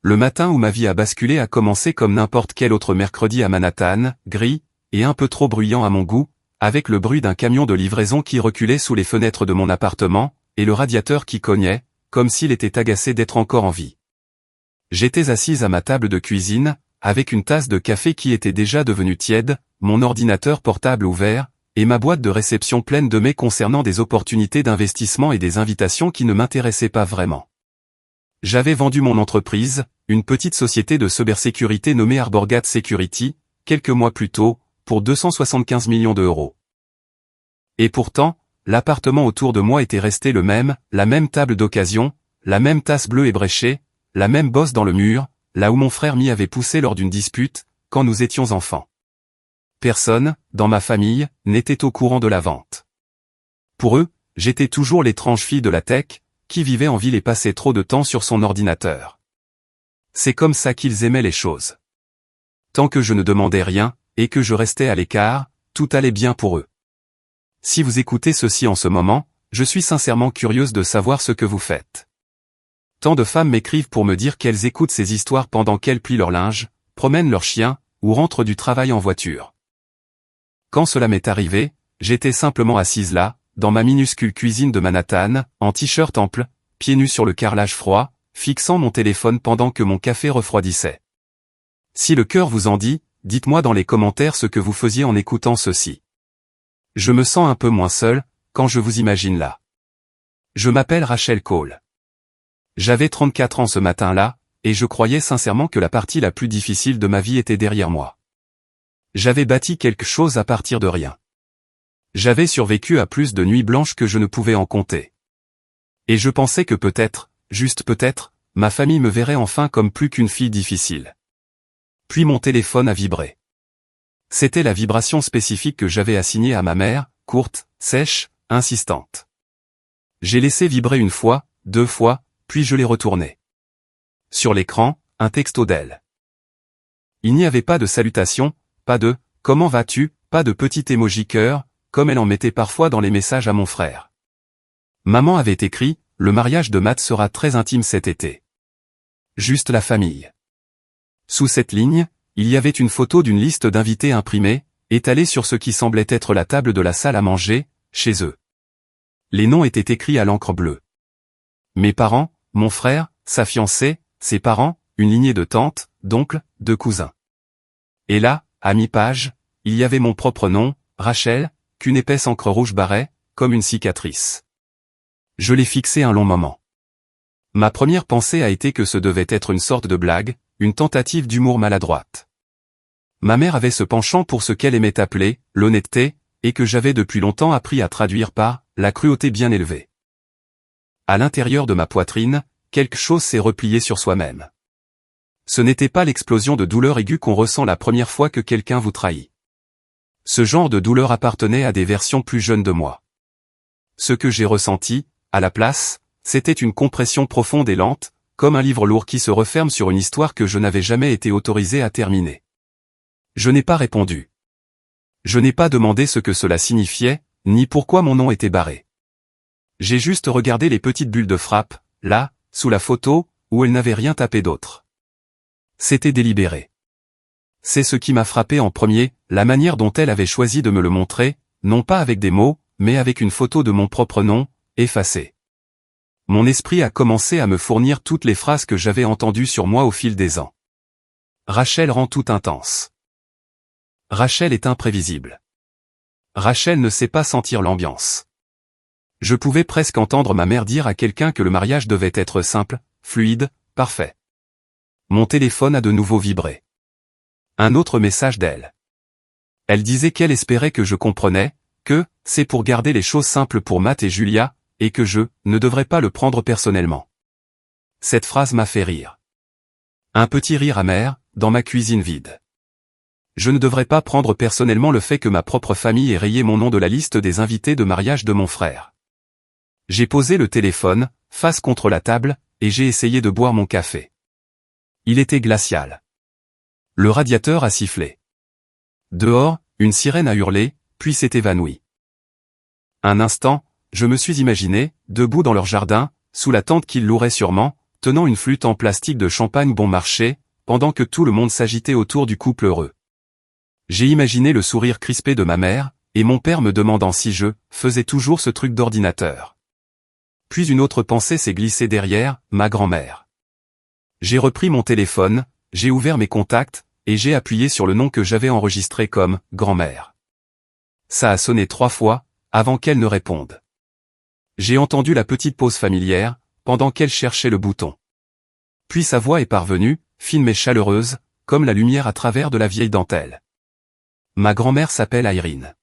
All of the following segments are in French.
le matin où ma vie a basculé a commencé comme n'importe quel autre mercredi à Manhattan, gris, et un peu trop bruyant à mon goût, avec le bruit d'un camion de livraison qui reculait sous les fenêtres de mon appartement, et le radiateur qui cognait, comme s'il était agacé d'être encore en vie. J'étais assise à ma table de cuisine, avec une tasse de café qui était déjà devenue tiède, mon ordinateur portable ouvert, et ma boîte de réception pleine de mails concernant des opportunités d'investissement et des invitations qui ne m'intéressaient pas vraiment. J'avais vendu mon entreprise, une petite société de cybersécurité nommée Arborgate Security, quelques mois plus tôt, pour 275 millions d'euros. Et pourtant, l'appartement autour de moi était resté le même, la même table d'occasion, la même tasse bleue ébréchée, la même bosse dans le mur, là où mon frère m'y avait poussé lors d'une dispute, quand nous étions enfants. Personne, dans ma famille, n'était au courant de la vente. Pour eux, j'étais toujours l'étrange fille de la tech, qui vivait en ville et passait trop de temps sur son ordinateur. C'est comme ça qu'ils aimaient les choses. Tant que je ne demandais rien, et que je restais à l'écart, tout allait bien pour eux. Si vous écoutez ceci en ce moment, je suis sincèrement curieuse de savoir ce que vous faites. Tant de femmes m'écrivent pour me dire qu'elles écoutent ces histoires pendant qu'elles plient leur linge, promènent leurs chiens, ou rentrent du travail en voiture. Quand cela m'est arrivé, j'étais simplement assise là, dans ma minuscule cuisine de Manhattan, en t-shirt ample, pieds nus sur le carrelage froid, fixant mon téléphone pendant que mon café refroidissait. Si le cœur vous en dit, dites-moi dans les commentaires ce que vous faisiez en écoutant ceci. Je me sens un peu moins seul, quand je vous imagine là. Je m'appelle Rachel Cole. J'avais 34 ans ce matin-là, et je croyais sincèrement que la partie la plus difficile de ma vie était derrière moi. J'avais bâti quelque chose à partir de rien. J'avais survécu à plus de nuits blanches que je ne pouvais en compter. Et je pensais que peut-être, juste peut-être, ma famille me verrait enfin comme plus qu'une fille difficile. Puis mon téléphone a vibré. C'était la vibration spécifique que j'avais assignée à ma mère, courte, sèche, insistante. J'ai laissé vibrer une fois, 2 fois, puis je l'ai retourné. Sur l'écran, un texto d'elle. Il n'y avait pas de salutation, pas de « comment vas-tu », pas de petit emoji cœur, comme elle en mettait parfois dans les messages à mon frère. Maman avait écrit « Le mariage de Matt sera très intime cet été. Juste la famille ». Sous cette ligne, il y avait une photo d'une liste d'invités imprimée, étalée sur ce qui semblait être la table de la salle à manger, chez eux. Les noms étaient écrits à l'encre bleue. Mes parents, mon frère, sa fiancée, ses parents, une lignée de tantes, d'oncles, de cousins. Et là, à mi-page, il y avait mon propre nom, Rachel, qu'une épaisse encre rouge barrait, comme une cicatrice. Je l'ai fixé un long moment. Ma première pensée a été que ce devait être une sorte de blague, une tentative d'humour maladroite. Ma mère avait ce penchant pour ce qu'elle aimait appeler l'honnêteté, et que j'avais depuis longtemps appris à traduire par la cruauté bien élevée. À l'intérieur de ma poitrine, quelque chose s'est replié sur soi-même. Ce n'était pas l'explosion de douleur aiguë qu'on ressent la première fois que quelqu'un vous trahit. Ce genre de douleur appartenait à des versions plus jeunes de moi. Ce que j'ai ressenti, à la place, c'était une compression profonde et lente, comme un livre lourd qui se referme sur une histoire que je n'avais jamais été autorisé à terminer. Je n'ai pas répondu. Je n'ai pas demandé ce que cela signifiait, ni pourquoi mon nom était barré. J'ai juste regardé les petites bulles de frappe, là, sous la photo, où elle n'avait rien tapé d'autre. C'était délibéré. C'est ce qui m'a frappé en premier, la manière dont elle avait choisi de me le montrer, non pas avec des mots, mais avec une photo de mon propre nom, effacée. Mon esprit a commencé à me fournir toutes les phrases que j'avais entendues sur moi au fil des ans. Rachel rend tout intense. Rachel est imprévisible. Rachel ne sait pas sentir l'ambiance. Je pouvais presque entendre ma mère dire à quelqu'un que le mariage devait être simple, fluide, parfait. Mon téléphone a de nouveau vibré. Un autre message d'elle. Elle disait qu'elle espérait que je comprenais, que c'est pour garder les choses simples pour Matt et Julia, et que je ne devrais pas le prendre personnellement. Cette phrase m'a fait rire. Un petit rire amer, dans ma cuisine vide. Je ne devrais pas prendre personnellement le fait que ma propre famille ait rayé mon nom de la liste des invités de mariage de mon frère. J'ai posé le téléphone, face contre la table, et j'ai essayé de boire mon café. Il était glacial. Le radiateur a sifflé. Dehors, une sirène a hurlé, puis s'est évanouie. Un instant, je me suis imaginé, debout dans leur jardin, sous la tente qu'ils loueraient sûrement, tenant une flûte en plastique de champagne bon marché, pendant que tout le monde s'agitait autour du couple heureux. J'ai imaginé le sourire crispé de ma mère, et mon père me demandant si je faisais toujours ce truc d'ordinateur. Puis une autre pensée s'est glissée derrière, ma grand-mère. J'ai repris mon téléphone, j'ai ouvert mes contacts, et j'ai appuyé sur le nom que j'avais enregistré comme « grand-mère ». Ça a sonné 3 fois, avant qu'elle ne réponde. J'ai entendu la petite pause familière, pendant qu'elle cherchait le bouton. Puis sa voix est parvenue, fine mais chaleureuse, comme la lumière à travers de la vieille dentelle. Ma grand-mère s'appelle Irene.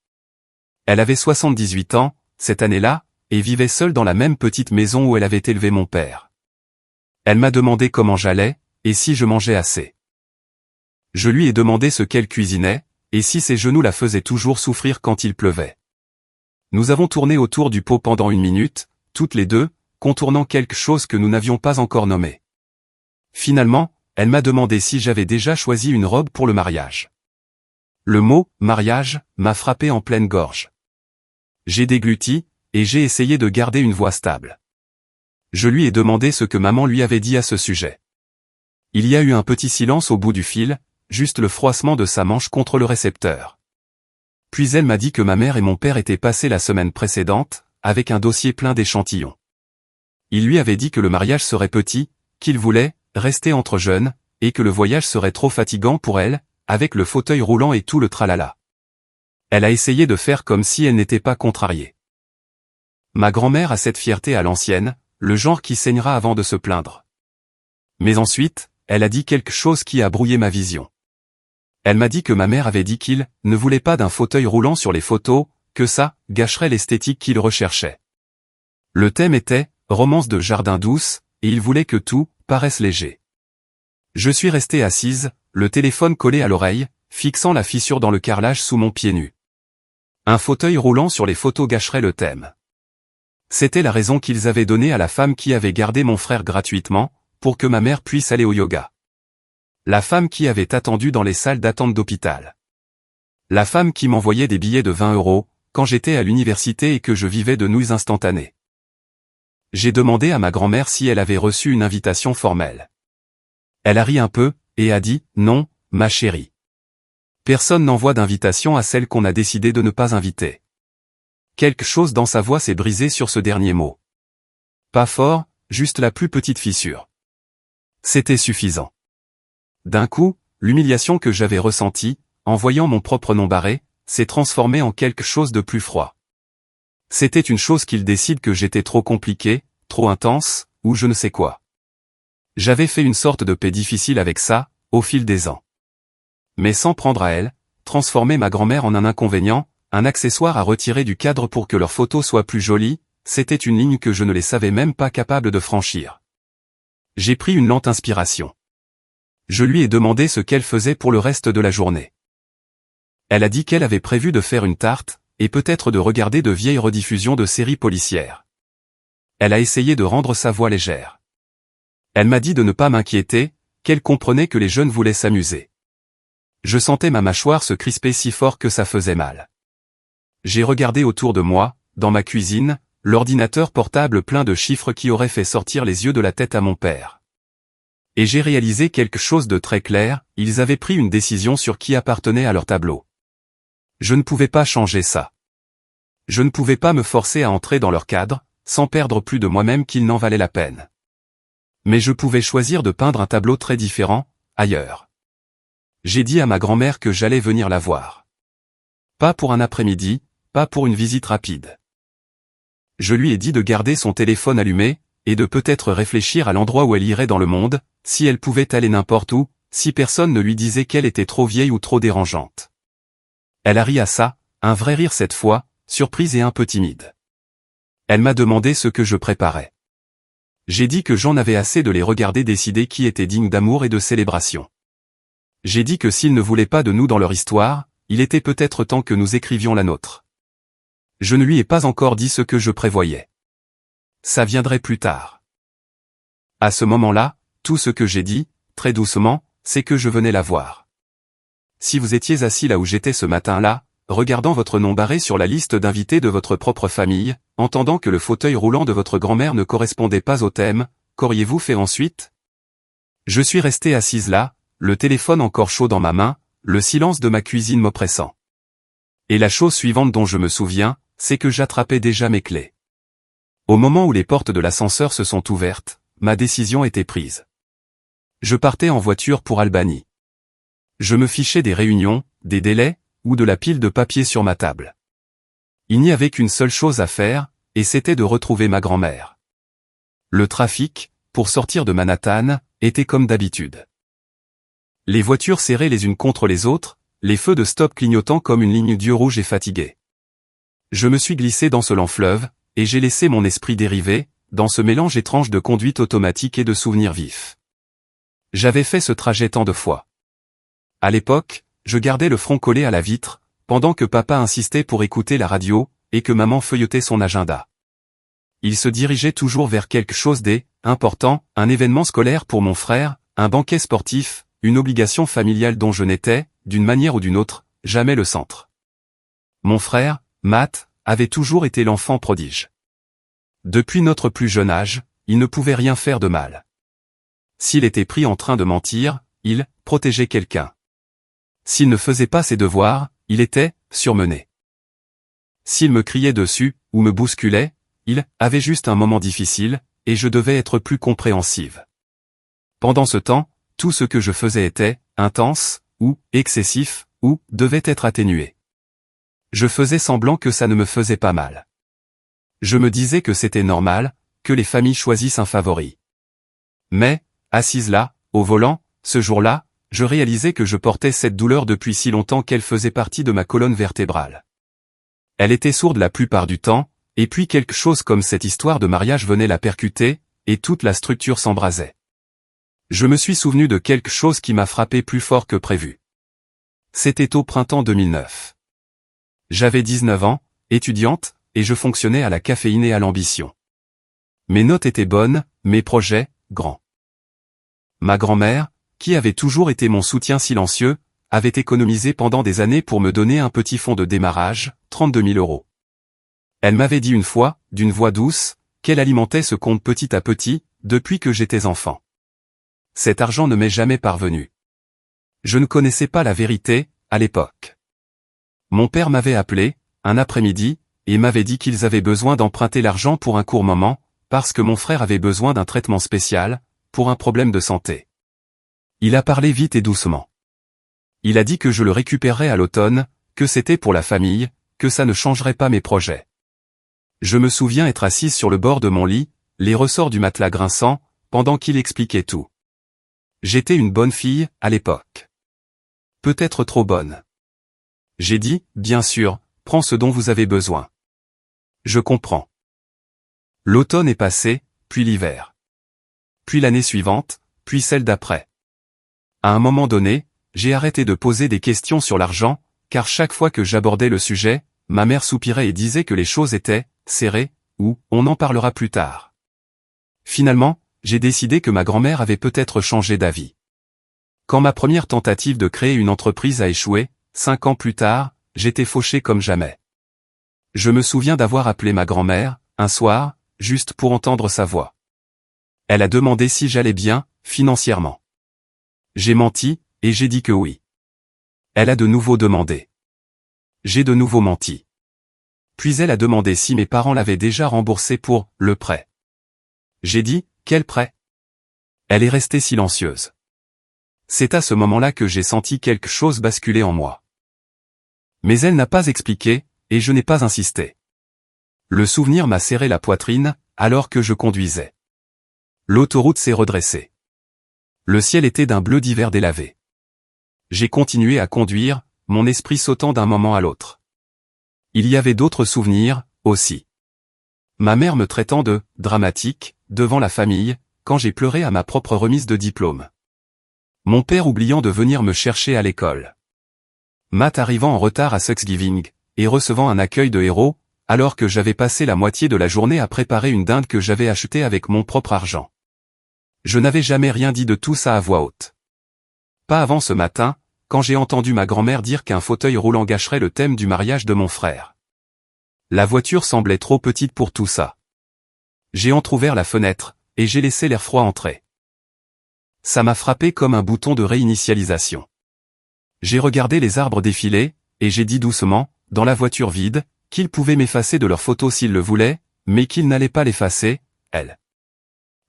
Elle avait 78 ans, cette année-là, et vivait seule dans la même petite maison où elle avait élevé mon père. Elle m'a demandé comment j'allais, et si je mangeais assez. Je lui ai demandé ce qu'elle cuisinait, et si ses genoux la faisaient toujours souffrir quand il pleuvait. Nous avons tourné autour du pot pendant 1 minute, toutes les deux, contournant quelque chose que nous n'avions pas encore nommé. Finalement, elle m'a demandé si j'avais déjà choisi une robe pour le mariage. Le mot « mariage » m'a frappé en pleine gorge. J'ai dégluti, et j'ai essayé de garder une voix stable. Je lui ai demandé ce que maman lui avait dit à ce sujet. Il y a eu un petit silence au bout du fil, juste le froissement de sa manche contre le récepteur. Puis elle m'a dit que ma mère et mon père étaient passés la semaine précédente, avec un dossier plein d'échantillons. Il lui avait dit que le mariage serait petit, qu'il voulait rester entre jeunes, et que le voyage serait trop fatigant pour elle, avec le fauteuil roulant et tout le tralala. Elle a essayé de faire comme si elle n'était pas contrariée. Ma grand-mère a cette fierté à l'ancienne, le genre qui saignera avant de se plaindre. Mais ensuite, elle a dit quelque chose qui a brouillé ma vision. Elle m'a dit que ma mère avait dit qu'il ne voulait pas d'un fauteuil roulant sur les photos, que ça gâcherait l'esthétique qu'il recherchait. Le thème était « Romance de jardin douce » et il voulait que tout paraisse léger. Je suis restée assise, le téléphone collé à l'oreille, fixant la fissure dans le carrelage sous mon pied nu. Un fauteuil roulant sur les photos gâcherait le thème. C'était la raison qu'ils avaient donnée à la femme qui avait gardé mon frère gratuitement, pour que ma mère puisse aller au yoga. La femme qui avait attendu dans les salles d'attente d'hôpital. La femme qui m'envoyait des billets de 20 € quand j'étais à l'université et que je vivais de nouilles instantanées. J'ai demandé à ma grand-mère si elle avait reçu une invitation formelle. Elle a ri un peu, et a dit « Non, ma chérie. Personne n'envoie d'invitation à celle qu'on a décidé de ne pas inviter. » Quelque chose dans sa voix s'est brisé sur ce dernier mot. Pas fort, juste la plus petite fissure. C'était suffisant. D'un coup, l'humiliation que j'avais ressentie, en voyant mon propre nom barré, s'est transformée en quelque chose de plus froid. C'était une chose qu'il décide que j'étais trop compliqué, trop intense, ou je ne sais quoi. J'avais fait une sorte de paix difficile avec ça, au fil des ans. Mais sans prendre à elle, transformer ma grand-mère en un inconvénient, un accessoire à retirer du cadre pour que leurs photos soient plus jolies, c'était une ligne que je ne les savais même pas capables de franchir. J'ai pris une lente inspiration. Je lui ai demandé ce qu'elle faisait pour le reste de la journée. Elle a dit qu'elle avait prévu de faire une tarte, et peut-être de regarder de vieilles rediffusions de séries policières. Elle a essayé de rendre sa voix légère. Elle m'a dit de ne pas m'inquiéter, qu'elle comprenait que les jeunes voulaient s'amuser. Je sentais ma mâchoire se crisper si fort que ça faisait mal. J'ai regardé autour de moi, dans ma cuisine, l'ordinateur portable plein de chiffres qui aurait fait sortir les yeux de la tête à mon père. Et j'ai réalisé quelque chose de très clair, ils avaient pris une décision sur qui appartenait à leur tableau. Je ne pouvais pas changer ça. Je ne pouvais pas me forcer à entrer dans leur cadre, sans perdre plus de moi-même qu'il n'en valait la peine. Mais je pouvais choisir de peindre un tableau très différent, ailleurs. J'ai dit à ma grand-mère que j'allais venir la voir. Pas pour un après-midi, pas pour une visite rapide. Je lui ai dit de garder son téléphone allumé, et de peut-être réfléchir à l'endroit où elle irait dans le monde, si elle pouvait aller n'importe où, si personne ne lui disait qu'elle était trop vieille ou trop dérangeante. Elle a ri à ça, un vrai rire cette fois, surprise et un peu timide. Elle m'a demandé ce que je préparais. J'ai dit que j'en avais assez de les regarder décider qui était digne d'amour et de célébration. J'ai dit que s'ils ne voulaient pas de nous dans leur histoire, il était peut-être temps que nous écrivions la nôtre. Je ne lui ai pas encore dit ce que je prévoyais. Ça viendrait plus tard. À ce moment-là, tout ce que j'ai dit, très doucement, c'est que je venais la voir. Si vous étiez assis là où j'étais ce matin-là, regardant votre nom barré sur la liste d'invités de votre propre famille, entendant que le fauteuil roulant de votre grand-mère ne correspondait pas au thème, qu'auriez-vous fait ensuite? Je suis resté assise là, le téléphone encore chaud dans ma main, le silence de ma cuisine m'oppressant. Et la chose suivante dont je me souviens, c'est que j'attrapais déjà mes clés. Au moment où les portes de l'ascenseur se sont ouvertes, ma décision était prise. Je partais en voiture pour Albanie. Je me fichais des réunions, des délais, ou de la pile de papier sur ma table. Il n'y avait qu'une seule chose à faire, et c'était de retrouver ma grand-mère. Le trafic, pour sortir de Manhattan, était comme d'habitude. Les voitures serrées les unes contre les autres, les feux de stop clignotant comme une ligne d'yeux rouges et fatigués. Je me suis glissé dans ce lent fleuve, et j'ai laissé mon esprit dériver, dans ce mélange étrange de conduite automatique et de souvenirs vifs. J'avais fait ce trajet tant de fois. À l'époque, je gardais le front collé à la vitre, pendant que papa insistait pour écouter la radio, et que maman feuilletait son agenda. Il se dirigeait toujours vers quelque chose d'important, un événement scolaire pour mon frère, un banquet sportif, une obligation familiale dont je n'étais, d'une manière ou d'une autre, jamais le centre. Mon frère, Matt, avait toujours été l'enfant prodige. Depuis notre plus jeune âge, il ne pouvait rien faire de mal. S'il était pris en train de mentir, il protégeait quelqu'un. S'il ne faisait pas ses devoirs, il était surmené. S'il me criait dessus, ou me bousculait, il avait juste un moment difficile, et je devais être plus compréhensive. Pendant ce temps, tout ce que je faisais était intense, ou excessif, ou devait être atténué. Je faisais semblant que ça ne me faisait pas mal. Je me disais que c'était normal, que les familles choisissent un favori. Mais, assise là, au volant, ce jour-là, je réalisais que je portais cette douleur depuis si longtemps qu'elle faisait partie de ma colonne vertébrale. Elle était sourde la plupart du temps, et puis quelque chose comme cette histoire de mariage venait la percuter, et toute la structure s'embrasait. Je me suis souvenu de quelque chose qui m'a frappé plus fort que prévu. C'était au printemps 2009. J'avais 19 ans, étudiante, et je fonctionnais à la caféine et à l'ambition. Mes notes étaient bonnes, mes projets, grands. Ma grand-mère, qui avait toujours été mon soutien silencieux, avait économisé pendant des années pour me donner un petit fonds de démarrage, 32 000 €. Elle m'avait dit une fois, d'une voix douce, qu'elle alimentait ce compte petit à petit, depuis que j'étais enfant. Cet argent ne m'est jamais parvenu. Je ne connaissais pas la vérité, à l'époque. Mon père m'avait appelé, un après-midi, et m'avait dit qu'ils avaient besoin d'emprunter l'argent pour un court moment, parce que mon frère avait besoin d'un traitement spécial, pour un problème de santé. Il a parlé vite et doucement. Il a dit que je le récupérerais à l'automne, que c'était pour la famille, que ça ne changerait pas mes projets. Je me souviens être assise sur le bord de mon lit, les ressorts du matelas grinçant, pendant qu'il expliquait tout. J'étais une bonne fille, à l'époque. Peut-être trop bonne. J'ai dit, bien sûr, prends ce dont vous avez besoin. Je comprends. L'automne est passé, puis l'hiver. Puis l'année suivante, puis celle d'après. À un moment donné, j'ai arrêté de poser des questions sur l'argent, car chaque fois que j'abordais le sujet, ma mère soupirait et disait que les choses étaient serrées, ou on en parlera plus tard. Finalement, j'ai décidé que ma grand-mère avait peut-être changé d'avis. Quand ma première tentative de créer une entreprise a échoué, 5 ans plus tard, j'étais fauché comme jamais. Je me souviens d'avoir appelé ma grand-mère, un soir, juste pour entendre sa voix. Elle a demandé si j'allais bien, financièrement. J'ai menti, et j'ai dit que oui. Elle a de nouveau demandé. J'ai de nouveau menti. Puis elle a demandé si mes parents l'avaient déjà remboursé pour le prêt. J'ai dit, quel prêt? Elle est restée silencieuse. C'est à ce moment-là que j'ai senti quelque chose basculer en moi. Mais elle n'a pas expliqué, et je n'ai pas insisté. Le souvenir m'a serré la poitrine, alors que je conduisais. L'autoroute s'est redressée. Le ciel était d'un bleu d'hiver délavé. J'ai continué à conduire, mon esprit sautant d'un moment à l'autre. Il y avait d'autres souvenirs, aussi. Ma mère me traitant de « dramatique » devant la famille, quand j'ai pleuré à ma propre remise de diplôme. Mon père oubliant de venir me chercher à l'école. Matt arrivant en retard à Thanksgiving, et recevant un accueil de héros, alors que j'avais passé la moitié de la journée à préparer une dinde que j'avais achetée avec mon propre argent. Je n'avais jamais rien dit de tout ça à voix haute. Pas avant ce matin, quand j'ai entendu ma grand-mère dire qu'un fauteuil roulant gâcherait le thème du mariage de mon frère. La voiture semblait trop petite pour tout ça. J'ai entrouvert la fenêtre, et j'ai laissé l'air froid entrer. Ça m'a frappé comme un bouton de réinitialisation. J'ai regardé les arbres défiler, et j'ai dit doucement, dans la voiture vide, qu'ils pouvaient m'effacer de leurs photos s'ils le voulaient, mais qu'ils n'allaient pas l'effacer, elle.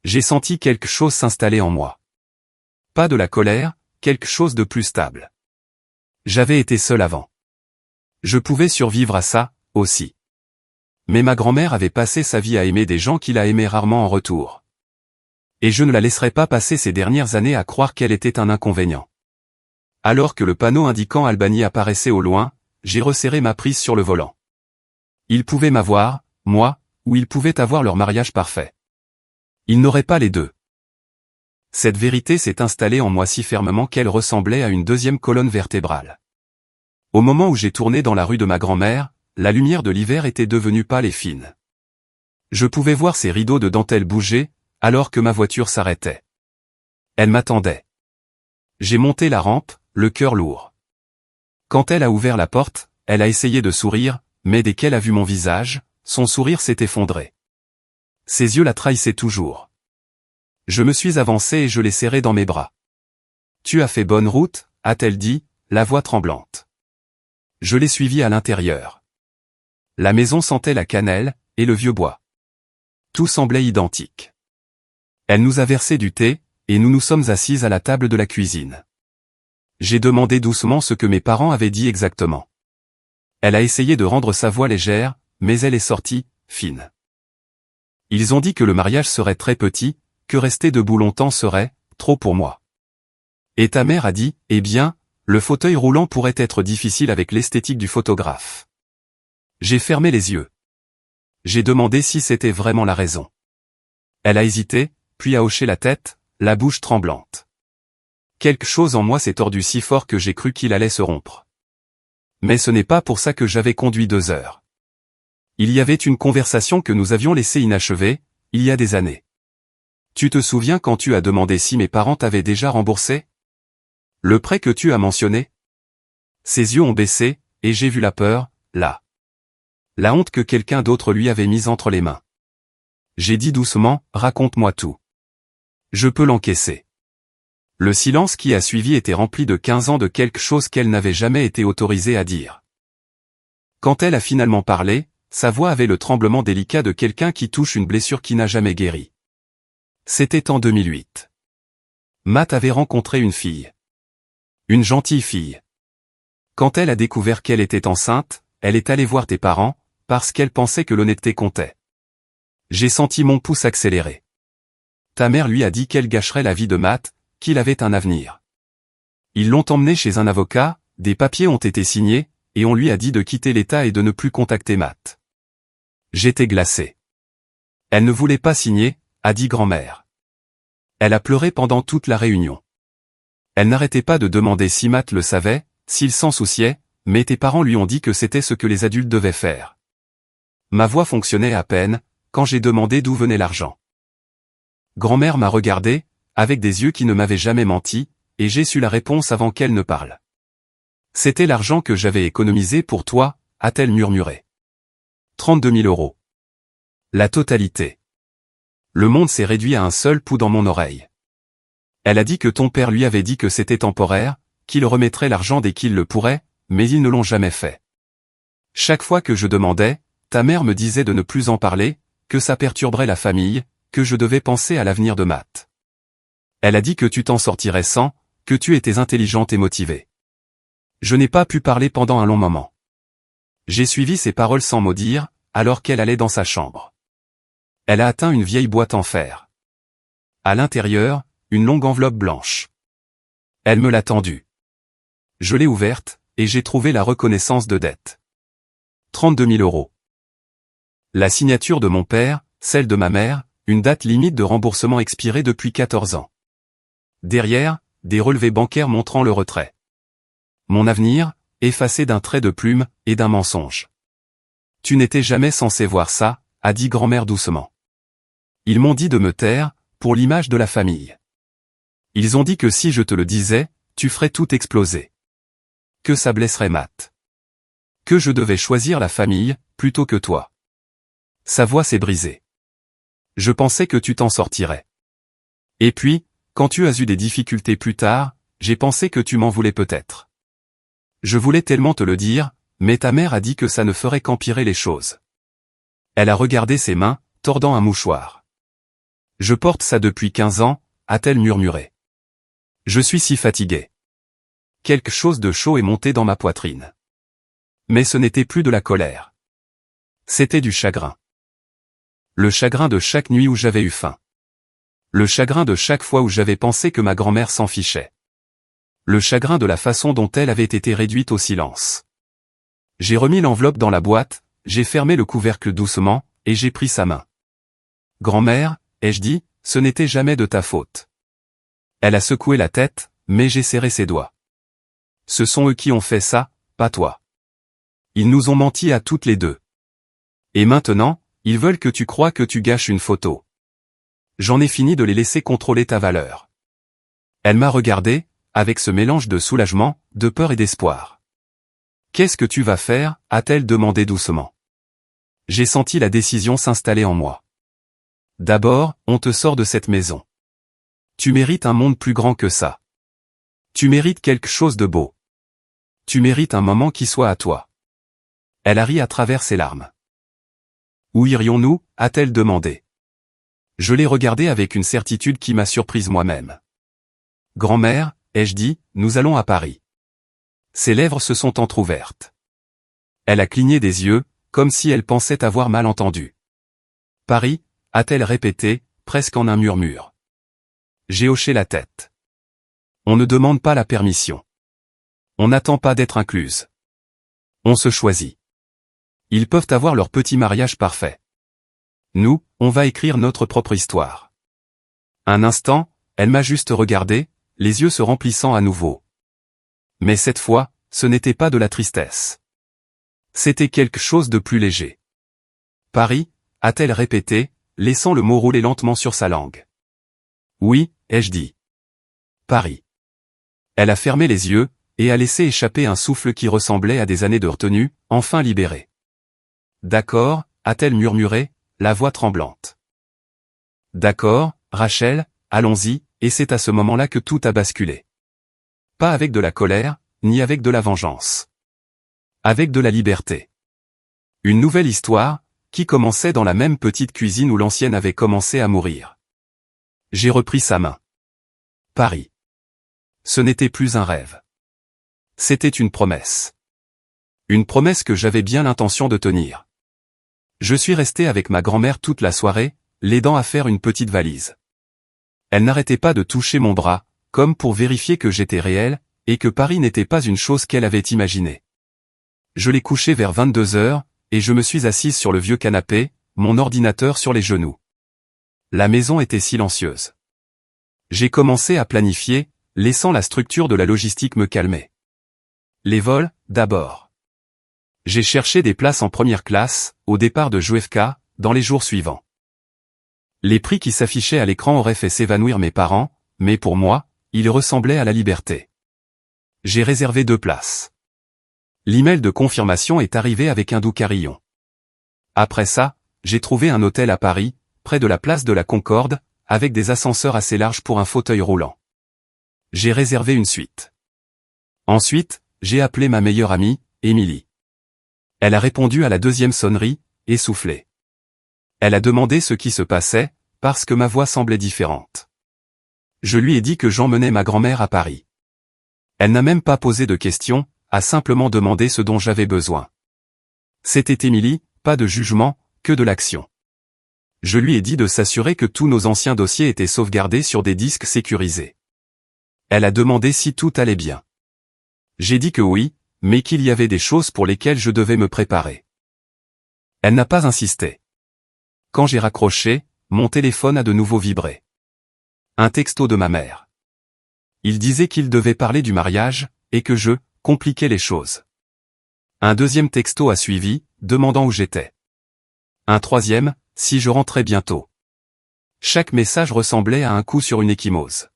J'ai senti quelque chose s'installer en moi. Pas de la colère, quelque chose de plus stable. J'avais été seul avant. Je pouvais survivre à ça, aussi. Mais ma grand-mère avait passé sa vie à aimer des gens qui la aimaient rarement en retour. Et je ne la laisserai pas passer ces dernières années à croire qu'elle était un inconvénient. Alors que le panneau indiquant Albanie apparaissait au loin, j'ai resserré ma prise sur le volant. Ils pouvaient m'avoir, moi, ou ils pouvaient avoir leur mariage parfait. Ils n'auraient pas les deux. Cette vérité s'est installée en moi si fermement qu'elle ressemblait à une deuxième colonne vertébrale. Au moment où j'ai tourné dans la rue de ma grand-mère, la lumière de l'hiver était devenue pâle et fine. Je pouvais voir ses rideaux de dentelle bouger, alors que ma voiture s'arrêtait. Elle m'attendait. J'ai monté la rampe, le cœur lourd. Quand elle a ouvert la porte, elle a essayé de sourire, mais dès qu'elle a vu mon visage, son sourire s'est effondré. Ses yeux la trahissaient toujours. Je me suis avancé et je l'ai serrée dans mes bras. « Tu as fait bonne route » a-t-elle dit, la voix tremblante. Je l'ai suivie à l'intérieur. La maison sentait la cannelle, et le vieux bois. Tout semblait identique. Elle nous a versé du thé, et nous nous sommes assises à la table de la cuisine. J'ai demandé doucement ce que mes parents avaient dit exactement. Elle a essayé de rendre sa voix légère, mais elle est sortie, fine. Ils ont dit que le mariage serait très petit, que rester debout longtemps serait trop pour moi. Et ta mère a dit, eh bien, le fauteuil roulant pourrait être difficile avec l'esthétique du photographe. J'ai fermé les yeux. J'ai demandé si c'était vraiment la raison. Elle a hésité, puis a hoché la tête, la bouche tremblante. Quelque chose en moi s'est tordu si fort que j'ai cru qu'il allait se rompre. Mais ce n'est pas pour ça que j'avais conduit 2 heures. Il y avait une conversation que nous avions laissée inachevée, il y a des années. Tu te souviens quand tu as demandé si mes parents t'avaient déjà remboursé? Le prêt que tu as mentionné? Ses yeux ont baissé, et j'ai vu la peur, là. La honte que quelqu'un d'autre lui avait mise entre les mains. J'ai dit doucement, raconte-moi tout. Je peux l'encaisser. Le silence qui a suivi était rempli de 15 ans de quelque chose qu'elle n'avait jamais été autorisée à dire. Quand elle a finalement parlé, sa voix avait le tremblement délicat de quelqu'un qui touche une blessure qui n'a jamais guéri. C'était en 2008. Matt avait rencontré une fille. Une gentille fille. Quand elle a découvert qu'elle était enceinte, elle est allée voir tes parents, parce qu'elle pensait que l'honnêteté comptait. J'ai senti mon pouce accélérer. Ta mère lui a dit qu'elle gâcherait la vie de Matt, qu'il avait un avenir. Ils l'ont emmené chez un avocat, des papiers ont été signés, et on lui a dit de quitter l'État et de ne plus contacter Matt. J'étais glacé. Elle ne voulait pas signer, a dit grand-mère. Elle a pleuré pendant toute la réunion. Elle n'arrêtait pas de demander si Matt le savait, s'il s'en souciait, mais tes parents lui ont dit que c'était ce que les adultes devaient faire. Ma voix fonctionnait à peine, quand j'ai demandé d'où venait l'argent. Grand-mère m'a regardé, avec des yeux qui ne m'avaient jamais menti, et j'ai su la réponse avant qu'elle ne parle. C'était l'argent que j'avais économisé pour toi, a-t-elle murmuré. 32 000 euros. La totalité. Le monde s'est réduit à un seul pouls dans mon oreille. Elle a dit que ton père lui avait dit que c'était temporaire, qu'il remettrait l'argent dès qu'il le pourrait, mais ils ne l'ont jamais fait. Chaque fois que je demandais, ta mère me disait de ne plus en parler, que ça perturberait la famille, que je devais penser à l'avenir de Matt. Elle a dit que tu t'en sortirais sans, que tu étais intelligente et motivée. Je n'ai pas pu parler pendant un long moment. J'ai suivi ses paroles sans mot dire, alors qu'elle allait dans sa chambre. Elle a atteint une vieille boîte en fer. À l'intérieur, une longue enveloppe blanche. Elle me l'a tendue. Je l'ai ouverte, et j'ai trouvé la reconnaissance de dette. 32 000 euros. La signature de mon père, celle de ma mère, une date limite de remboursement expirée depuis 14 ans. Derrière, des relevés bancaires montrant le retrait. Mon avenir, effacé d'un trait de plume, et d'un mensonge. Tu n'étais jamais censé voir ça, a dit grand-mère doucement. Ils m'ont dit de me taire, pour l'image de la famille. Ils ont dit que si je te le disais, tu ferais tout exploser. Que ça blesserait Matt. Que je devais choisir la famille, plutôt que toi. Sa voix s'est brisée. Je pensais que tu t'en sortirais. Et puis, quand tu as eu des difficultés plus tard, j'ai pensé que tu m'en voulais peut-être. Je voulais tellement te le dire, mais ta mère a dit que ça ne ferait qu'empirer les choses. Elle a regardé ses mains, tordant un mouchoir. Je porte ça depuis 15 ans, a-t-elle murmuré. Je suis si fatigué. Quelque chose de chaud est monté dans ma poitrine. Mais ce n'était plus de la colère. C'était du chagrin. Le chagrin de chaque nuit où j'avais eu faim. Le chagrin de chaque fois où j'avais pensé que ma grand-mère s'en fichait. Le chagrin de la façon dont elle avait été réduite au silence. J'ai remis l'enveloppe dans la boîte, j'ai fermé le couvercle doucement, et j'ai pris sa main. Grand-mère, ai-je dit, ce n'était jamais de ta faute. Elle a secoué la tête, mais j'ai serré ses doigts. Ce sont eux qui ont fait ça, pas toi. Ils nous ont menti à toutes les deux. Et maintenant, ils veulent que tu crois que tu gâches une photo. J'en ai fini de les laisser contrôler ta valeur. Elle m'a regardé, avec ce mélange de soulagement, de peur et d'espoir. Qu'est-ce que tu vas faire, a-t-elle demandé doucement. J'ai senti la décision s'installer en moi. D'abord, on te sort de cette maison. Tu mérites un monde plus grand que ça. Tu mérites quelque chose de beau. Tu mérites un moment qui soit à toi. Elle a ri à travers ses larmes. Où irions-nous, a-t-elle demandé. Je l'ai regardée avec une certitude qui m'a surprise moi-même. Grand-mère, ai-je dit, nous allons à Paris. Ses lèvres se sont entr'ouvertes. Elle a cligné des yeux, comme si elle pensait avoir mal entendu. Paris, a-t-elle répété, presque en un murmure. J'ai hoché la tête. On ne demande pas la permission. On n'attend pas d'être incluse. On se choisit. Ils peuvent avoir leur petit mariage parfait. Nous, on va écrire notre propre histoire. Un instant, elle m'a juste regardé, les yeux se remplissant à nouveau. Mais cette fois, ce n'était pas de la tristesse. C'était quelque chose de plus léger. Paris, a-t-elle répété, laissant le mot rouler lentement sur sa langue. Oui, ai-je dit. Paris. Elle a fermé les yeux, et a laissé échapper un souffle qui ressemblait à des années de retenue, enfin libéré. D'accord, a-t-elle murmuré, la voix tremblante. D'accord, Rachel, allons-y, et c'est à ce moment-là que tout a basculé. Pas avec de la colère, ni avec de la vengeance. Avec de la liberté. Une nouvelle histoire, qui commençait dans la même petite cuisine où l'ancienne avait commencé à mourir. J'ai repris sa main. Paris. Ce n'était plus un rêve. C'était une promesse. Une promesse que j'avais bien l'intention de tenir. Je suis resté avec ma grand-mère toute la soirée, l'aidant à faire une petite valise. Elle n'arrêtait pas de toucher mon bras, comme pour vérifier que j'étais réel, et que Paris n'était pas une chose qu'elle avait imaginée. Je l'ai couchée vers 22 heures, et je me suis assise sur le vieux canapé, mon ordinateur sur les genoux. La maison était silencieuse. J'ai commencé à planifier, laissant la structure de la logistique me calmer. Les vols, d'abord. J'ai cherché des places en première classe, au départ de JFK, dans les jours suivants. Les prix qui s'affichaient à l'écran auraient fait s'évanouir mes parents, mais pour moi, ils ressemblaient à la liberté. J'ai réservé 2 places. L'email de confirmation est arrivé avec un doux carillon. Après ça, j'ai trouvé un hôtel à Paris, près de la place de la Concorde, avec des ascenseurs assez larges pour un fauteuil roulant. J'ai réservé une suite. Ensuite, j'ai appelé ma meilleure amie, Émilie. Elle a répondu à la 2e sonnerie, essoufflée. Elle a demandé ce qui se passait, parce que ma voix semblait différente. Je lui ai dit que j'emmenais ma grand-mère à Paris. Elle n'a même pas posé de questions, a simplement demandé ce dont j'avais besoin. C'était Émilie, pas de jugement, que de l'action. Je lui ai dit de s'assurer que tous nos anciens dossiers étaient sauvegardés sur des disques sécurisés. Elle a demandé si tout allait bien. J'ai dit que oui, mais qu'il y avait des choses pour lesquelles je devais me préparer. Elle n'a pas insisté. Quand j'ai raccroché, mon téléphone a de nouveau vibré. Un texto de ma mère. Il disait qu'il devait parler du mariage, et que je compliquais les choses. Un 2e texto a suivi, demandant où j'étais. Un 3e, si je rentrais bientôt. Chaque message ressemblait à un coup sur une ecchymose.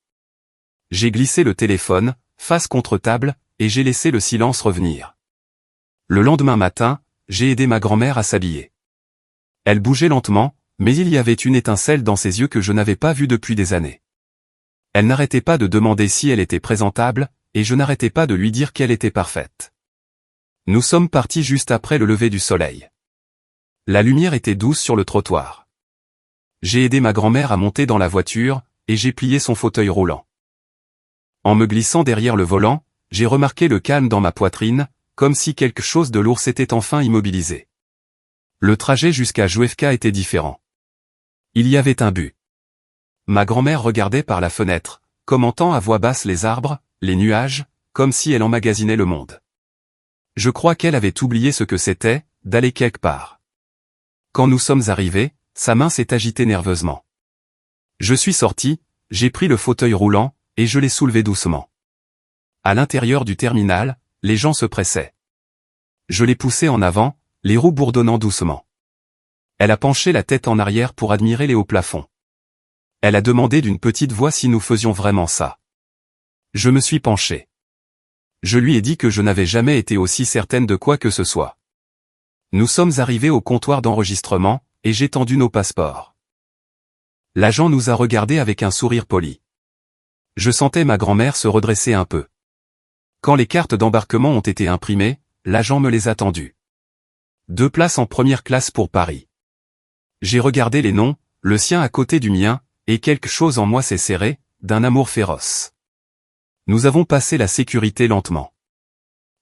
J'ai glissé le téléphone, face contre table, et j'ai laissé le silence revenir. Le lendemain matin, j'ai aidé ma grand-mère à s'habiller. Elle bougeait lentement, mais il y avait une étincelle dans ses yeux que je n'avais pas vue depuis des années. Elle n'arrêtait pas de demander si elle était présentable, et je n'arrêtais pas de lui dire qu'elle était parfaite. Nous sommes partis juste après le lever du soleil. La lumière était douce sur le trottoir. J'ai aidé ma grand-mère à monter dans la voiture, et j'ai plié son fauteuil roulant. En me glissant derrière le volant, j'ai remarqué le calme dans ma poitrine, comme si quelque chose de lourd s'était enfin immobilisé. Le trajet jusqu'à Juevka était différent. Il y avait un but. Ma grand-mère regardait par la fenêtre, commentant à voix basse les arbres, les nuages, comme si elle emmagasinait le monde. Je crois qu'elle avait oublié ce que c'était, d'aller quelque part. Quand nous sommes arrivés, sa main s'est agitée nerveusement. Je suis sorti, j'ai pris le fauteuil roulant, et je l'ai soulevé doucement. À l'intérieur du terminal, les gens se pressaient. Je l'ai poussé en avant, les roues bourdonnant doucement. Elle a penché la tête en arrière pour admirer les hauts plafonds. Elle a demandé d'une petite voix si nous faisions vraiment ça. Je me suis penché. Je lui ai dit que je n'avais jamais été aussi certaine de quoi que ce soit. Nous sommes arrivés au comptoir d'enregistrement, et j'ai tendu nos passeports. L'agent nous a regardés avec un sourire poli. Je sentais ma grand-mère se redresser un peu. Quand les cartes d'embarquement ont été imprimées, l'agent me les a tendues. 2 places en première classe pour Paris. J'ai regardé les noms, le sien à côté du mien, et quelque chose en moi s'est serré, d'un amour féroce. Nous avons passé la sécurité lentement.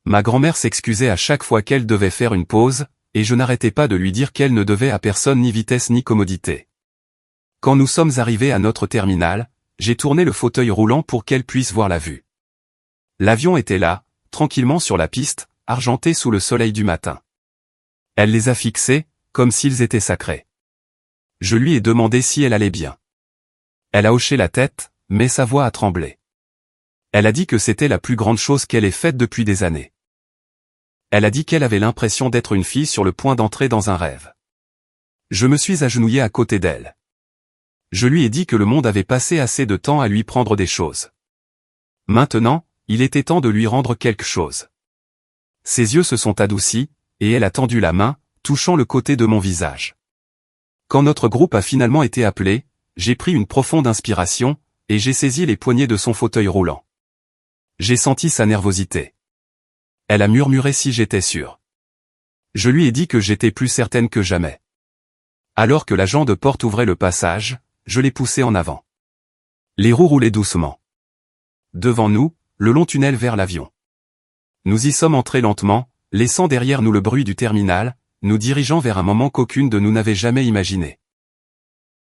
Ma grand-mère s'excusait à chaque fois qu'elle devait faire une pause, et je n'arrêtais pas de lui dire qu'elle ne devait à personne ni vitesse ni commodité. Quand nous sommes arrivés à notre terminal, j'ai tourné le fauteuil roulant pour qu'elle puisse voir la vue. L'avion était là, tranquillement sur la piste, argenté sous le soleil du matin. Elle les a fixés, comme s'ils étaient sacrés. Je lui ai demandé si elle allait bien. Elle a hoché la tête, mais sa voix a tremblé. Elle a dit que c'était la plus grande chose qu'elle ait faite depuis des années. Elle a dit qu'elle avait l'impression d'être une fille sur le point d'entrer dans un rêve. Je me suis agenouillé à côté d'elle. Je lui ai dit que le monde avait passé assez de temps à lui prendre des choses. Maintenant, il était temps de lui rendre quelque chose. Ses yeux se sont adoucis, et elle a tendu la main, touchant le côté de mon visage. Quand notre groupe a finalement été appelé, j'ai pris une profonde inspiration, et j'ai saisi les poignées de son fauteuil roulant. J'ai senti sa nervosité. Elle a murmuré si j'étais sûr. Je lui ai dit que j'étais plus certaine que jamais. Alors que l'agent de porte ouvrait le passage, je l'ai poussé en avant. Les roues roulaient doucement. Devant nous, le long tunnel vers l'avion. Nous y sommes entrés lentement, laissant derrière nous le bruit du terminal, nous dirigeant vers un moment qu'aucune de nous n'avait jamais imaginé.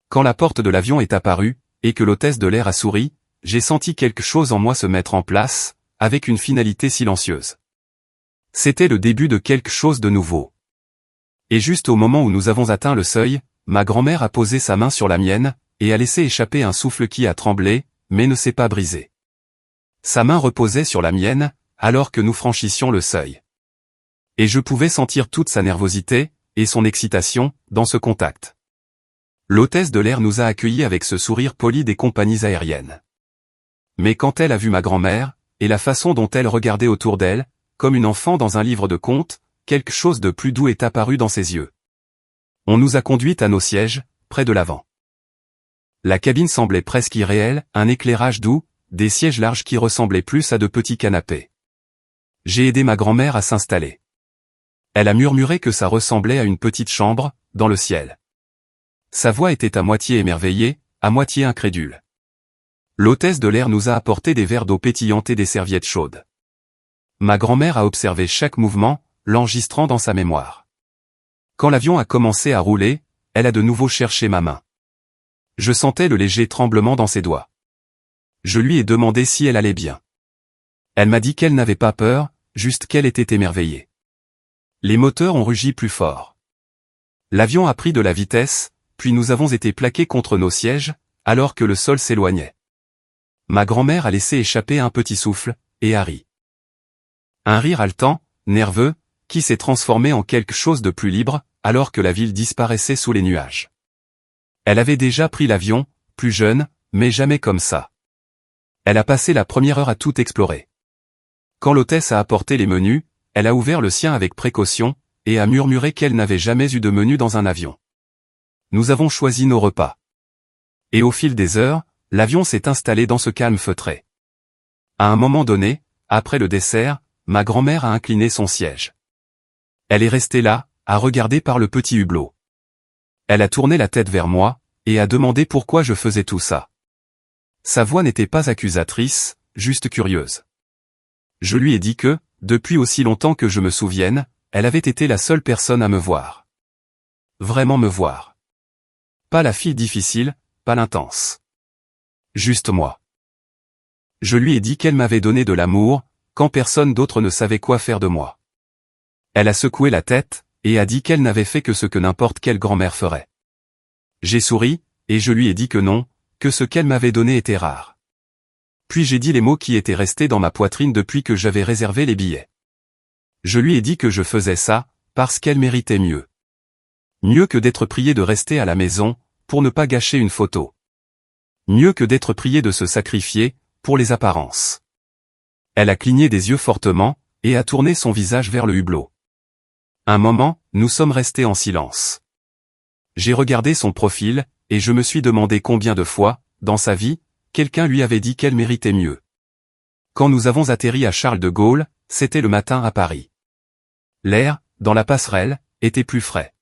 Quand la porte de l'avion est apparue, et que l'hôtesse de l'air a souri, j'ai senti quelque chose en moi se mettre en place, avec une finalité silencieuse. C'était le début de quelque chose de nouveau. Et juste au moment où nous avons atteint le seuil, ma grand-mère a posé sa main sur la mienne, et a laissé échapper un souffle qui a tremblé, mais ne s'est pas brisé. Sa main reposait sur la mienne, alors que nous franchissions le seuil. Et je pouvais sentir toute sa nervosité, et son excitation, dans ce contact. L'hôtesse de l'air nous a accueillis avec ce sourire poli des compagnies aériennes. Mais quand elle a vu ma grand-mère, et la façon dont elle regardait autour d'elle, comme une enfant dans un livre de contes, quelque chose de plus doux est apparu dans ses yeux. On nous a conduites à nos sièges, près de l'avant. La cabine semblait presque irréelle, un éclairage doux, des sièges larges qui ressemblaient plus à de petits canapés. J'ai aidé ma grand-mère à s'installer. Elle a murmuré que ça ressemblait à une petite chambre, dans le ciel. Sa voix était à moitié émerveillée, à moitié incrédule. L'hôtesse de l'air nous a apporté des verres d'eau pétillante et des serviettes chaudes. Ma grand-mère a observé chaque mouvement, l'enregistrant dans sa mémoire. Quand l'avion a commencé à rouler, elle a de nouveau cherché ma main. Je sentais le léger tremblement dans ses doigts. Je lui ai demandé si elle allait bien. Elle m'a dit qu'elle n'avait pas peur, juste qu'elle était émerveillée. Les moteurs ont rugi plus fort. L'avion a pris de la vitesse, puis nous avons été plaqués contre nos sièges, alors que le sol s'éloignait. Ma grand-mère a laissé échapper un petit souffle, et a ri. Un rire haletant, nerveux, qui s'est transformé en quelque chose de plus libre, alors que la ville disparaissait sous les nuages. Elle avait déjà pris l'avion, plus jeune, mais jamais comme ça. Elle a passé la première heure à tout explorer. Quand l'hôtesse a apporté les menus, elle a ouvert le sien avec précaution, et a murmuré qu'elle n'avait jamais eu de menu dans un avion. Nous avons choisi nos repas. Et au fil des heures, l'avion s'est installé dans ce calme feutré. À un moment donné, après le dessert, ma grand-mère a incliné son siège. Elle est restée là, à regarder par le petit hublot. Elle a tourné la tête vers moi, et a demandé pourquoi je faisais tout ça. Sa voix n'était pas accusatrice, juste curieuse. Je lui ai dit que, depuis aussi longtemps que je me souvienne, elle avait été la seule personne à me voir. Vraiment me voir. Pas la fille difficile, pas l'intense. Juste moi. Je lui ai dit qu'elle m'avait donné de l'amour, quand personne d'autre ne savait quoi faire de moi. Elle a secoué la tête, et a dit qu'elle n'avait fait que ce que n'importe quelle grand-mère ferait. J'ai souri, et je lui ai dit que non, que ce qu'elle m'avait donné était rare. Puis j'ai dit les mots qui étaient restés dans ma poitrine depuis que j'avais réservé les billets. Je lui ai dit que je faisais ça, parce qu'elle méritait mieux. Mieux que d'être priée de rester à la maison, pour ne pas gâcher une photo. Mieux que d'être priée de se sacrifier, pour les apparences. Elle a cligné des yeux fortement, et a tourné son visage vers le hublot. Un moment, nous sommes restés en silence. J'ai regardé son profil, et je me suis demandé combien de fois, dans sa vie, quelqu'un lui avait dit qu'elle méritait mieux. Quand nous avons atterri à Charles de Gaulle, c'était le matin à Paris. L'air, dans la passerelle, était plus frais.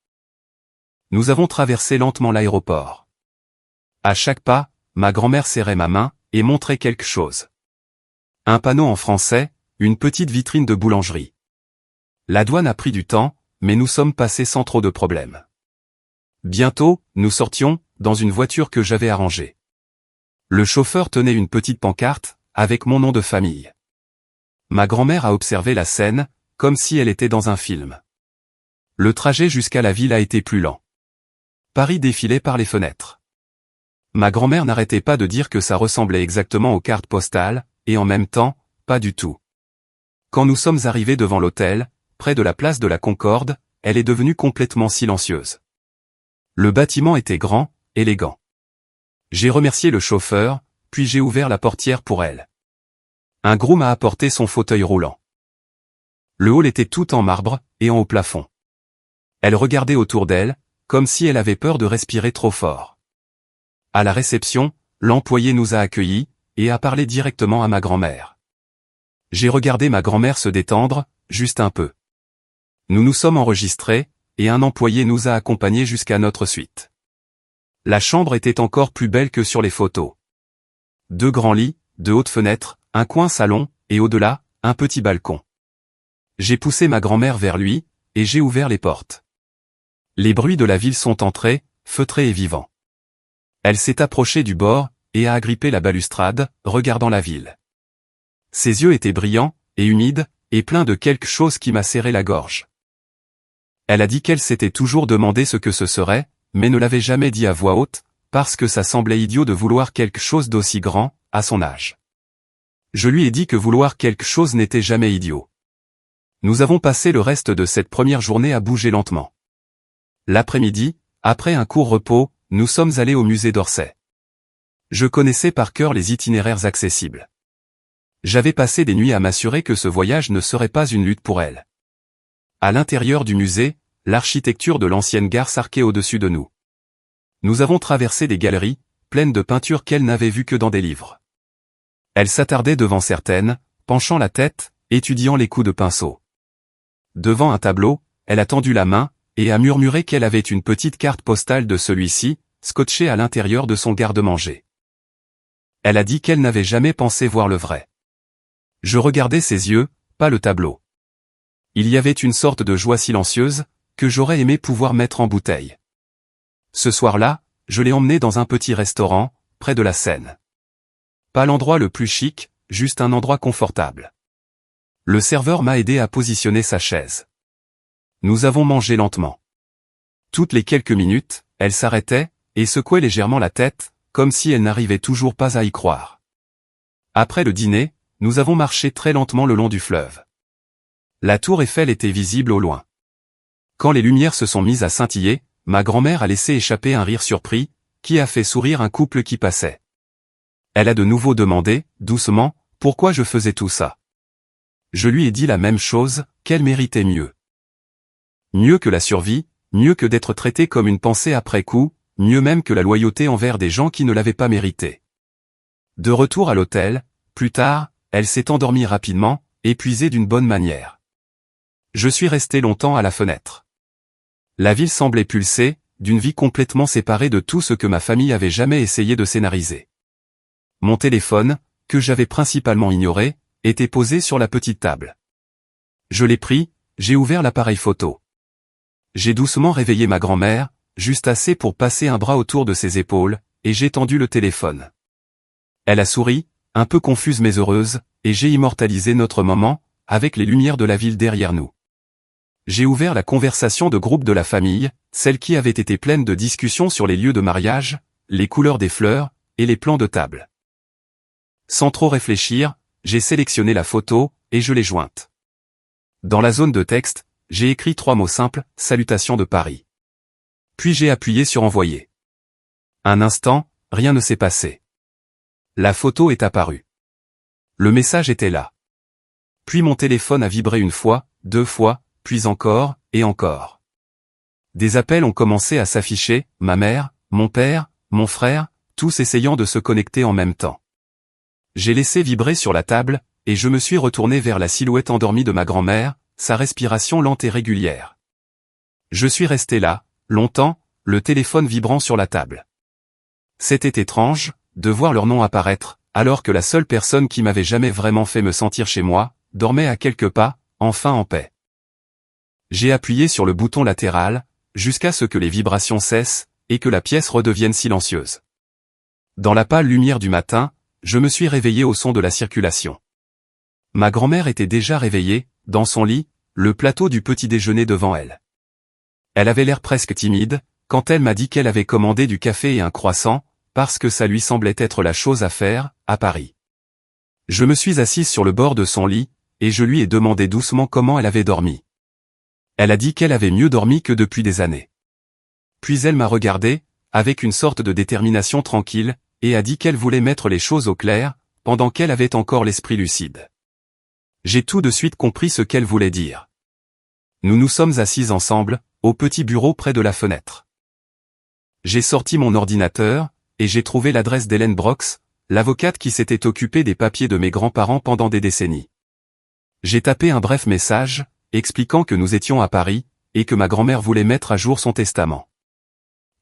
Nous avons traversé lentement l'aéroport. À chaque pas, ma grand-mère serrait ma main, et montrait quelque chose. Un panneau en français, une petite vitrine de boulangerie. La douane a pris du temps, mais nous sommes passés sans trop de problèmes. Bientôt, nous sortions, dans une voiture que j'avais arrangée. Le chauffeur tenait une petite pancarte, avec mon nom de famille. Ma grand-mère a observé la scène, comme si elle était dans un film. Le trajet jusqu'à la ville a été plus lent. Paris défilait par les fenêtres. Ma grand-mère n'arrêtait pas de dire que ça ressemblait exactement aux cartes postales, et en même temps, pas du tout. Quand nous sommes arrivés devant l'hôtel, près de la place de la Concorde, elle est devenue complètement silencieuse. Le bâtiment était grand, élégant. J'ai remercié le chauffeur, puis j'ai ouvert la portière pour elle. Un groom a apporté son fauteuil roulant. Le hall était tout en marbre, et en haut plafond. Elle regardait autour d'elle, comme si elle avait peur de respirer trop fort. À la réception, l'employé nous a accueillis, et a parlé directement à ma grand-mère. J'ai regardé ma grand-mère se détendre, juste un peu. Nous nous sommes enregistrés, et un employé nous a accompagnés jusqu'à notre suite. La chambre était encore plus belle que sur les photos. 2 grands lits, 2 hautes fenêtres, un coin salon, et au-delà, un petit balcon. J'ai poussé ma grand-mère vers lui, et j'ai ouvert les portes. Les bruits de la ville sont entrés, feutrés et vivants. Elle s'est approchée du bord, et a agrippé la balustrade, regardant la ville. Ses yeux étaient brillants, et humides, et pleins de quelque chose qui m'a serré la gorge. Elle a dit qu'elle s'était toujours demandé ce que ce serait, mais ne l'avait jamais dit à voix haute, parce que ça semblait idiot de vouloir quelque chose d'aussi grand, à son âge. Je lui ai dit que vouloir quelque chose n'était jamais idiot. Nous avons passé le reste de cette première journée à bouger lentement. L'après-midi, après un court repos, nous sommes allés au musée d'Orsay. Je connaissais par cœur les itinéraires accessibles. J'avais passé des nuits à m'assurer que ce voyage ne serait pas une lutte pour elle. À l'intérieur du musée, l'architecture de l'ancienne gare s'arquait au-dessus de nous. Nous avons traversé des galeries, pleines de peintures qu'elle n'avait vues que dans des livres. Elle s'attardait devant certaines, penchant la tête, étudiant les coups de pinceau. Devant un tableau, elle a tendu la main, et a murmuré qu'elle avait une petite carte postale de celui-ci, scotchée à l'intérieur de son garde-manger. Elle a dit qu'elle n'avait jamais pensé voir le vrai. Je regardais ses yeux, pas le tableau. Il y avait une sorte de joie silencieuse, que j'aurais aimé pouvoir mettre en bouteille. Ce soir-là, je l'ai emmenée dans un petit restaurant, près de la Seine. Pas l'endroit le plus chic, juste un endroit confortable. Le serveur m'a aidé à positionner sa chaise. Nous avons mangé lentement. Toutes les quelques minutes, elle s'arrêtait, et secouait légèrement la tête, comme si elle n'arrivait toujours pas à y croire. Après le dîner, nous avons marché très lentement le long du fleuve. La tour Eiffel était visible au loin. Quand les lumières se sont mises à scintiller, ma grand-mère a laissé échapper un rire surpris, qui a fait sourire un couple qui passait. Elle a de nouveau demandé, doucement, pourquoi je faisais tout ça. Je lui ai dit la même chose, qu'elle méritait mieux. Mieux que la survie, mieux que d'être traitée comme une pensée après coup, mieux même que la loyauté envers des gens qui ne l'avaient pas mérité. De retour à l'hôtel, plus tard, elle s'est endormie rapidement, épuisée d'une bonne manière. Je suis resté longtemps à la fenêtre. La ville semblait pulser, d'une vie complètement séparée de tout ce que ma famille avait jamais essayé de scénariser. Mon téléphone, que j'avais principalement ignoré, était posé sur la petite table. Je l'ai pris, j'ai ouvert l'appareil photo. J'ai doucement réveillé ma grand-mère, juste assez pour passer un bras autour de ses épaules, et j'ai tendu le téléphone. Elle a souri, un peu confuse mais heureuse, et j'ai immortalisé notre moment, avec les lumières de la ville derrière nous. J'ai ouvert la conversation de groupe de la famille, celle qui avait été pleine de discussions sur les lieux de mariage, les couleurs des fleurs, et les plans de table. Sans trop réfléchir, j'ai sélectionné la photo, et je l'ai jointe. Dans la zone de texte, j'ai écrit 3 mots simples, salutations de Paris. Puis j'ai appuyé sur envoyer. Un instant, rien ne s'est passé. La photo est apparue. Le message était là. Puis mon téléphone a vibré 1 fois, 2 fois, puis encore, et encore. Des appels ont commencé à s'afficher, ma mère, mon père, mon frère, tous essayant de se connecter en même temps. J'ai laissé vibrer sur la table, et je me suis retourné vers la silhouette endormie de ma grand-mère, sa respiration lente et régulière. Je suis resté là, longtemps, le téléphone vibrant sur la table. C'était étrange, de voir leur nom apparaître, alors que la seule personne qui m'avait jamais vraiment fait me sentir chez moi, dormait à quelques pas, enfin en paix. J'ai appuyé sur le bouton latéral, jusqu'à ce que les vibrations cessent, et que la pièce redevienne silencieuse. Dans la pâle lumière du matin, je me suis réveillé au son de la circulation. Ma grand-mère était déjà réveillée, dans son lit, le plateau du petit déjeuner devant elle. Elle avait l'air presque timide, quand elle m'a dit qu'elle avait commandé du café et un croissant, parce que ça lui semblait être la chose à faire, à Paris. Je me suis assise sur le bord de son lit, et je lui ai demandé doucement comment elle avait dormi. Elle a dit qu'elle avait mieux dormi que depuis des années. Puis elle m'a regardé, avec une sorte de détermination tranquille, et a dit qu'elle voulait mettre les choses au clair, pendant qu'elle avait encore l'esprit lucide. J'ai tout de suite compris ce qu'elle voulait dire. Nous nous sommes assis ensemble, au petit bureau près de la fenêtre. J'ai sorti mon ordinateur, et j'ai trouvé l'adresse d'Hélène Brox, l'avocate qui s'était occupée des papiers de mes grands-parents pendant des décennies. J'ai tapé un bref message, expliquant que nous étions à Paris, et que ma grand-mère voulait mettre à jour son testament.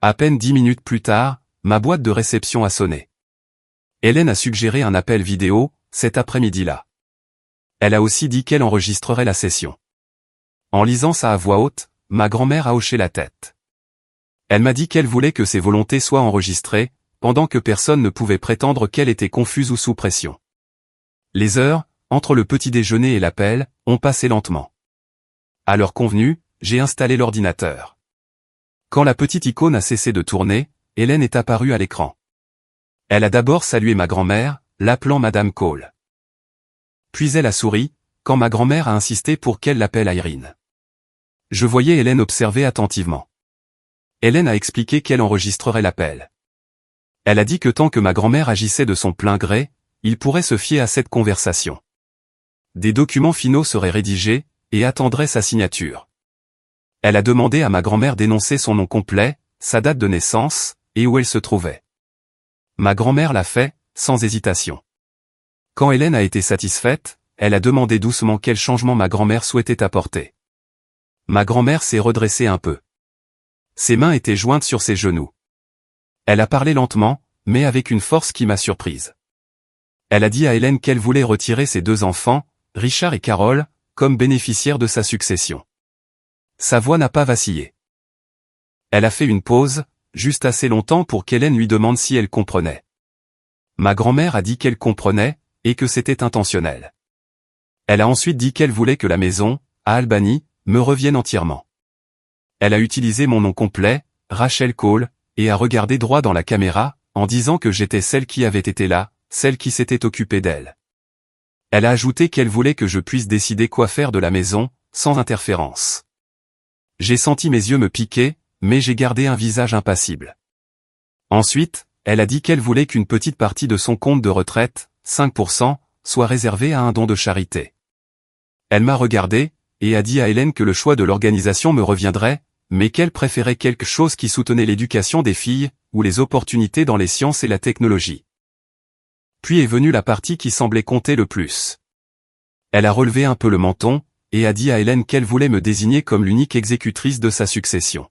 À peine 10 minutes plus tard, ma boîte de réception a sonné. Hélène a suggéré un appel vidéo, cet après-midi-là. Elle a aussi dit qu'elle enregistrerait la session. En lisant ça à voix haute, ma grand-mère a hoché la tête. Elle m'a dit qu'elle voulait que ses volontés soient enregistrées, pendant que personne ne pouvait prétendre qu'elle était confuse ou sous pression. Les heures, entre le petit déjeuner et l'appel, ont passé lentement. À l'heure convenue, j'ai installé l'ordinateur. Quand la petite icône a cessé de tourner, Hélène est apparue à l'écran. Elle a d'abord salué ma grand-mère, l'appelant Madame Cole. Puis elle a souri, quand ma grand-mère a insisté pour qu'elle l'appelle Irene. Je voyais Hélène observer attentivement. Hélène a expliqué qu'elle enregistrerait l'appel. Elle a dit que tant que ma grand-mère agissait de son plein gré, il pourrait se fier à cette conversation. Des documents finaux seraient rédigés, et attendraient sa signature. Elle a demandé à ma grand-mère d'énoncer son nom complet, sa date de naissance, et où elle se trouvait. Ma grand-mère l'a fait, sans hésitation. Quand Hélène a été satisfaite, elle a demandé doucement quel changement ma grand-mère souhaitait apporter. Ma grand-mère s'est redressée un peu. Ses mains étaient jointes sur ses genoux. Elle a parlé lentement, mais avec une force qui m'a surprise. Elle a dit à Hélène qu'elle voulait retirer ses 2 enfants, Richard et Carole, comme bénéficiaires de sa succession. Sa voix n'a pas vacillé. Elle a fait une pause, juste assez longtemps pour qu'Hélène lui demande si elle comprenait. Ma grand-mère a dit qu'elle comprenait, et que c'était intentionnel. Elle a ensuite dit qu'elle voulait que la maison, à Albany, me revienne entièrement. Elle a utilisé mon nom complet, Rachel Cole, et a regardé droit dans la caméra, en disant que j'étais celle qui avait été là, celle qui s'était occupée d'elle. Elle a ajouté qu'elle voulait que je puisse décider quoi faire de la maison, sans interférence. J'ai senti mes yeux me piquer, mais j'ai gardé un visage impassible. Ensuite, elle a dit qu'elle voulait qu'une petite partie de son compte de retraite, 5%, soit réservée à un don de charité. Elle m'a regardé, et a dit à Hélène que le choix de l'organisation me reviendrait, mais qu'elle préférait quelque chose qui soutenait l'éducation des filles, ou les opportunités dans les sciences et la technologie. Puis est venue la partie qui semblait compter le plus. Elle a relevé un peu le menton, et a dit à Hélène qu'elle voulait me désigner comme l'unique exécutrice de sa succession.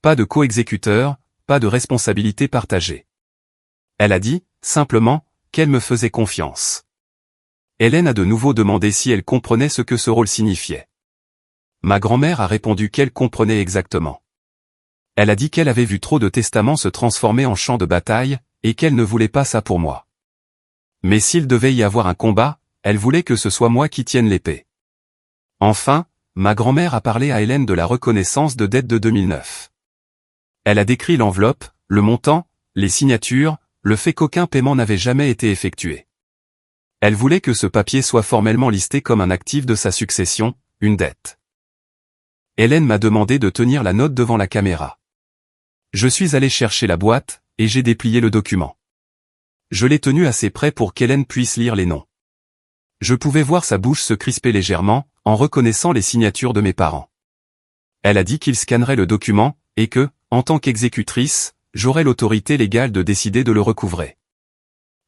Pas de co-exécuteur, pas de responsabilité partagée. Elle a dit, simplement, qu'elle me faisait confiance. Hélène a de nouveau demandé si elle comprenait ce que ce rôle signifiait. Ma grand-mère a répondu qu'elle comprenait exactement. Elle a dit qu'elle avait vu trop de testaments se transformer en champs de bataille, et qu'elle ne voulait pas ça pour moi. Mais s'il devait y avoir un combat, elle voulait que ce soit moi qui tienne l'épée. Enfin, ma grand-mère a parlé à Hélène de la reconnaissance de dette de 2009. Elle a décrit l'enveloppe, le montant, les signatures, le fait qu'aucun paiement n'avait jamais été effectué. Elle voulait que ce papier soit formellement listé comme un actif de sa succession, une dette. Hélène m'a demandé de tenir la note devant la caméra. Je suis allé chercher la boîte, et j'ai déplié le document. Je l'ai tenu assez près pour qu'Hélène puisse lire les noms. Je pouvais voir sa bouche se crisper légèrement, en reconnaissant les signatures de mes parents. Elle a dit qu'il scannerait le document, et que, en tant qu'exécutrice, j'aurais l'autorité légale de décider de le recouvrer.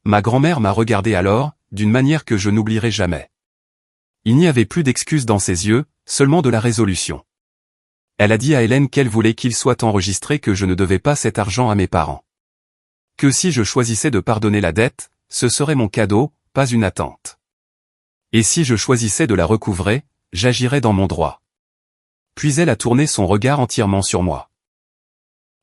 Ma grand-mère m'a regardé alors, d'une manière que je n'oublierai jamais. Il n'y avait plus d'excuses dans ses yeux, seulement de la résolution. Elle a dit à Hélène qu'elle voulait qu'il soit enregistré que je ne devais pas cet argent à mes parents. Que si je choisissais de pardonner la dette, ce serait mon cadeau, pas une attente. Et si je choisissais de la recouvrer, j'agirais dans mon droit. Puis elle a tourné son regard entièrement sur moi.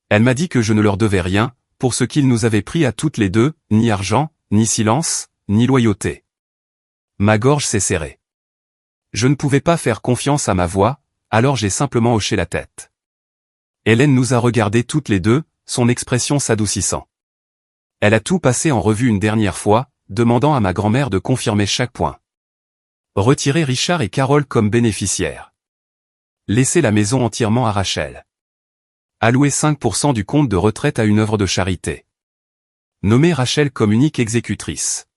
Elle m'a dit que je ne leur devais rien, pour ce qu'ils nous avaient pris à toutes les deux, ni argent, ni silence, ni loyauté. Ma gorge s'est serrée. Je ne pouvais pas faire confiance à ma voix, alors j'ai simplement hoché la tête. Hélène nous a regardés toutes les deux, son expression s'adoucissant. Elle a tout passé en revue une dernière fois, demandant à ma grand-mère de confirmer chaque point. Retirer Richard et Carole comme bénéficiaires. Laisser la maison entièrement à Rachel. Allouer 5% du compte de retraite à une œuvre de charité. Nommer Rachel comme unique exécutrice.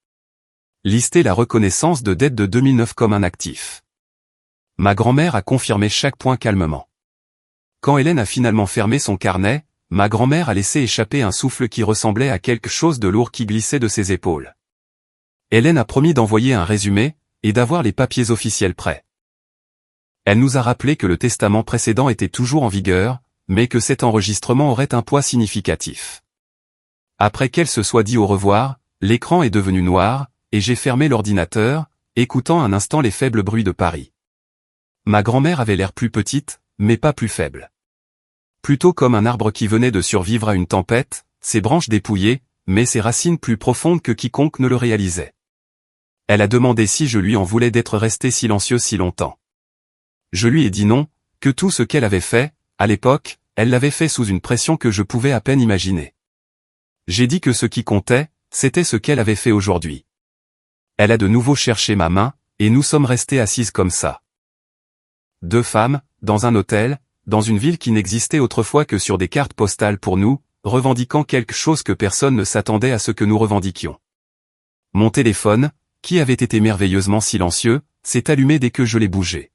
Lister la reconnaissance de dette de 2009 comme un actif. Ma grand-mère a confirmé chaque point calmement. Quand Hélène a finalement fermé son carnet, ma grand-mère a laissé échapper un souffle qui ressemblait à quelque chose de lourd qui glissait de ses épaules. Hélène a promis d'envoyer un résumé, et d'avoir les papiers officiels prêts. Elle nous a rappelé que le testament précédent était toujours en vigueur, mais que cet enregistrement aurait un poids significatif. Après qu'elle se soit dit au revoir, l'écran est devenu noir, et j'ai fermé l'ordinateur, écoutant un instant les faibles bruits de Paris. Ma grand-mère avait l'air plus petite, mais pas plus faible. Plutôt comme un arbre qui venait de survivre à une tempête, ses branches dépouillées, mais ses racines plus profondes que quiconque ne le réalisait. Elle a demandé si je lui en voulais d'être restée silencieuse si longtemps. Je lui ai dit non, que tout ce qu'elle avait fait, à l'époque, elle l'avait fait sous une pression que je pouvais à peine imaginer. J'ai dit que ce qui comptait, c'était ce qu'elle avait fait aujourd'hui. Elle a de nouveau cherché ma main, et nous sommes restés assises comme ça. Deux femmes, dans un hôtel, dans une ville qui n'existait autrefois que sur des cartes postales pour nous, revendiquant quelque chose que personne ne s'attendait à ce que nous revendiquions. Mon téléphone, qui avait été merveilleusement silencieux, s'est allumé dès que je l'ai bougé.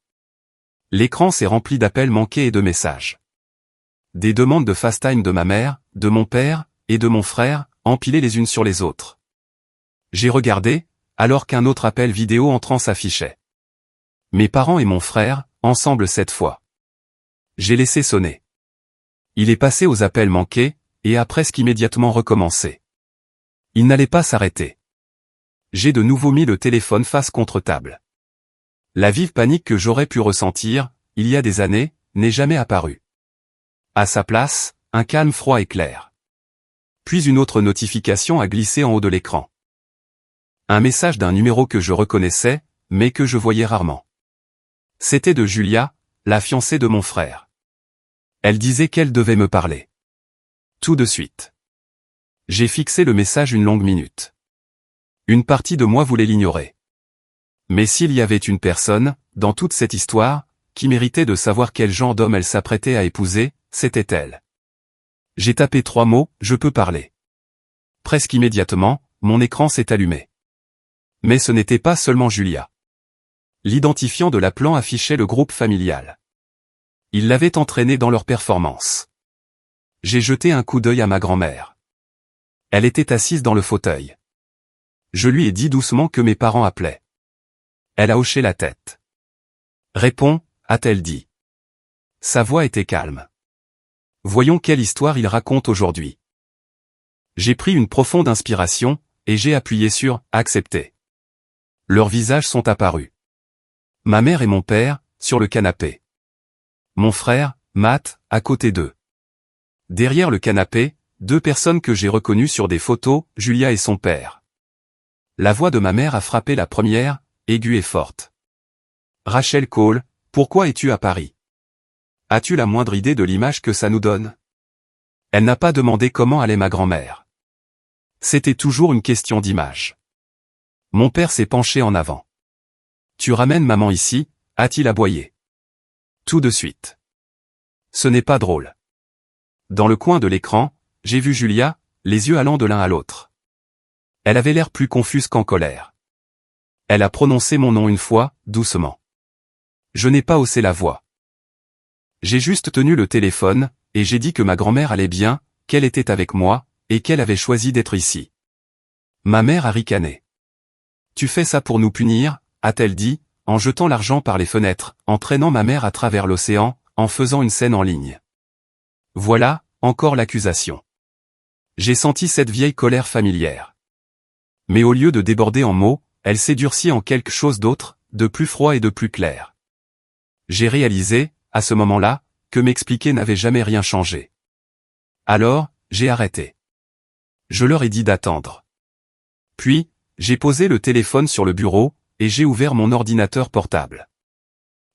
L'écran s'est rempli d'appels manqués et de messages. Des demandes de FaceTime de ma mère, de mon père, et de mon frère, empilées les unes sur les autres. J'ai regardé, alors qu'un autre appel vidéo entrant s'affichait. Mes parents et mon frère, ensemble cette fois. J'ai laissé sonner. Il est passé aux appels manqués, et a presque immédiatement recommencé. Il n'allait pas s'arrêter. J'ai de nouveau mis le téléphone face contre table. La vive panique que j'aurais pu ressentir, il y a des années, n'est jamais apparue. À sa place, un calme froid et clair. Puis une autre notification a glissé en haut de l'écran. Un message d'un numéro que je reconnaissais, mais que je voyais rarement. C'était de Julia, la fiancée de mon frère. Elle disait qu'elle devait me parler. Tout de suite. J'ai fixé le message une longue minute. Une partie de moi voulait l'ignorer. Mais s'il y avait une personne, dans toute cette histoire, qui méritait de savoir quel genre d'homme elle s'apprêtait à épouser, c'était elle. J'ai tapé 3 mots, je peux parler. Presque immédiatement, mon écran s'est allumé. Mais ce n'était pas seulement Julia. L'identifiant de l'appelant affichait le groupe familial. Ils l'avaient entraînée dans leur performance. J'ai jeté un coup d'œil à ma grand-mère. Elle était assise dans le fauteuil. Je lui ai dit doucement que mes parents appelaient. Elle a hoché la tête. Réponds, a-t-elle dit. Sa voix était calme. Voyons quelle histoire il raconte aujourd'hui. J'ai pris une profonde inspiration, et j'ai appuyé sur « Accepter ». Leurs visages sont apparus. Ma mère et mon père, sur le canapé. Mon frère, Matt, à côté d'eux. Derrière le canapé, deux personnes que j'ai reconnues sur des photos, Julia et son père. La voix de ma mère a frappé la première, aiguë et forte. Rachel Cole, pourquoi es-tu à Paris? As-tu la moindre idée de l'image que ça nous donne? Elle n'a pas demandé comment allait ma grand-mère. C'était toujours une question d'image. Mon père s'est penché en avant. Tu ramènes maman ici, a-t-il aboyé. Tout de suite. Ce n'est pas drôle. Dans le coin de l'écran, j'ai vu Julia, les yeux allant de l'un à l'autre. Elle avait l'air plus confuse qu'en colère. Elle a prononcé mon nom une fois, doucement. Je n'ai pas haussé la voix. J'ai juste tenu le téléphone, et j'ai dit que ma grand-mère allait bien, qu'elle était avec moi, et qu'elle avait choisi d'être ici. Ma mère a ricané. Tu fais ça pour nous punir, a-t-elle dit, en jetant l'argent par les fenêtres, en traînant ma mère à travers l'océan, en faisant une scène en ligne. Voilà, encore l'accusation. J'ai senti cette vieille colère familière. Mais au lieu de déborder en mots, elle s'est durcie en quelque chose d'autre, de plus froid et de plus clair. J'ai réalisé, à ce moment-là, que m'expliquer n'avait jamais rien changé. Alors, j'ai arrêté. Je leur ai dit d'attendre. Puis, j'ai posé le téléphone sur le bureau, et j'ai ouvert mon ordinateur portable.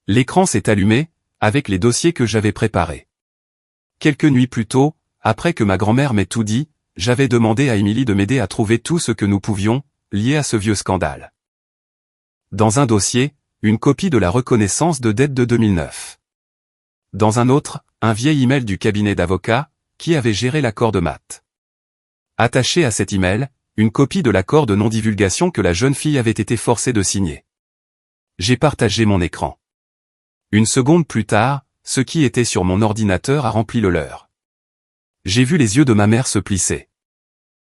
L'écran s'est allumé, avec les dossiers que j'avais préparés. Quelques nuits plus tôt, après que ma grand-mère m'ait tout dit, j'avais demandé à Émilie de m'aider à trouver tout ce que nous pouvions, lié à ce vieux scandale. Dans un dossier, une copie de la reconnaissance de dette de 2009. Dans un autre, un vieil email du cabinet d'avocats, qui avait géré l'accord de Matt. Attaché à cet email, une copie de l'accord de non-divulgation que la jeune fille avait été forcée de signer. J'ai partagé mon écran. Une seconde plus tard, ce qui était sur mon ordinateur a rempli le leur. J'ai vu les yeux de ma mère se plisser.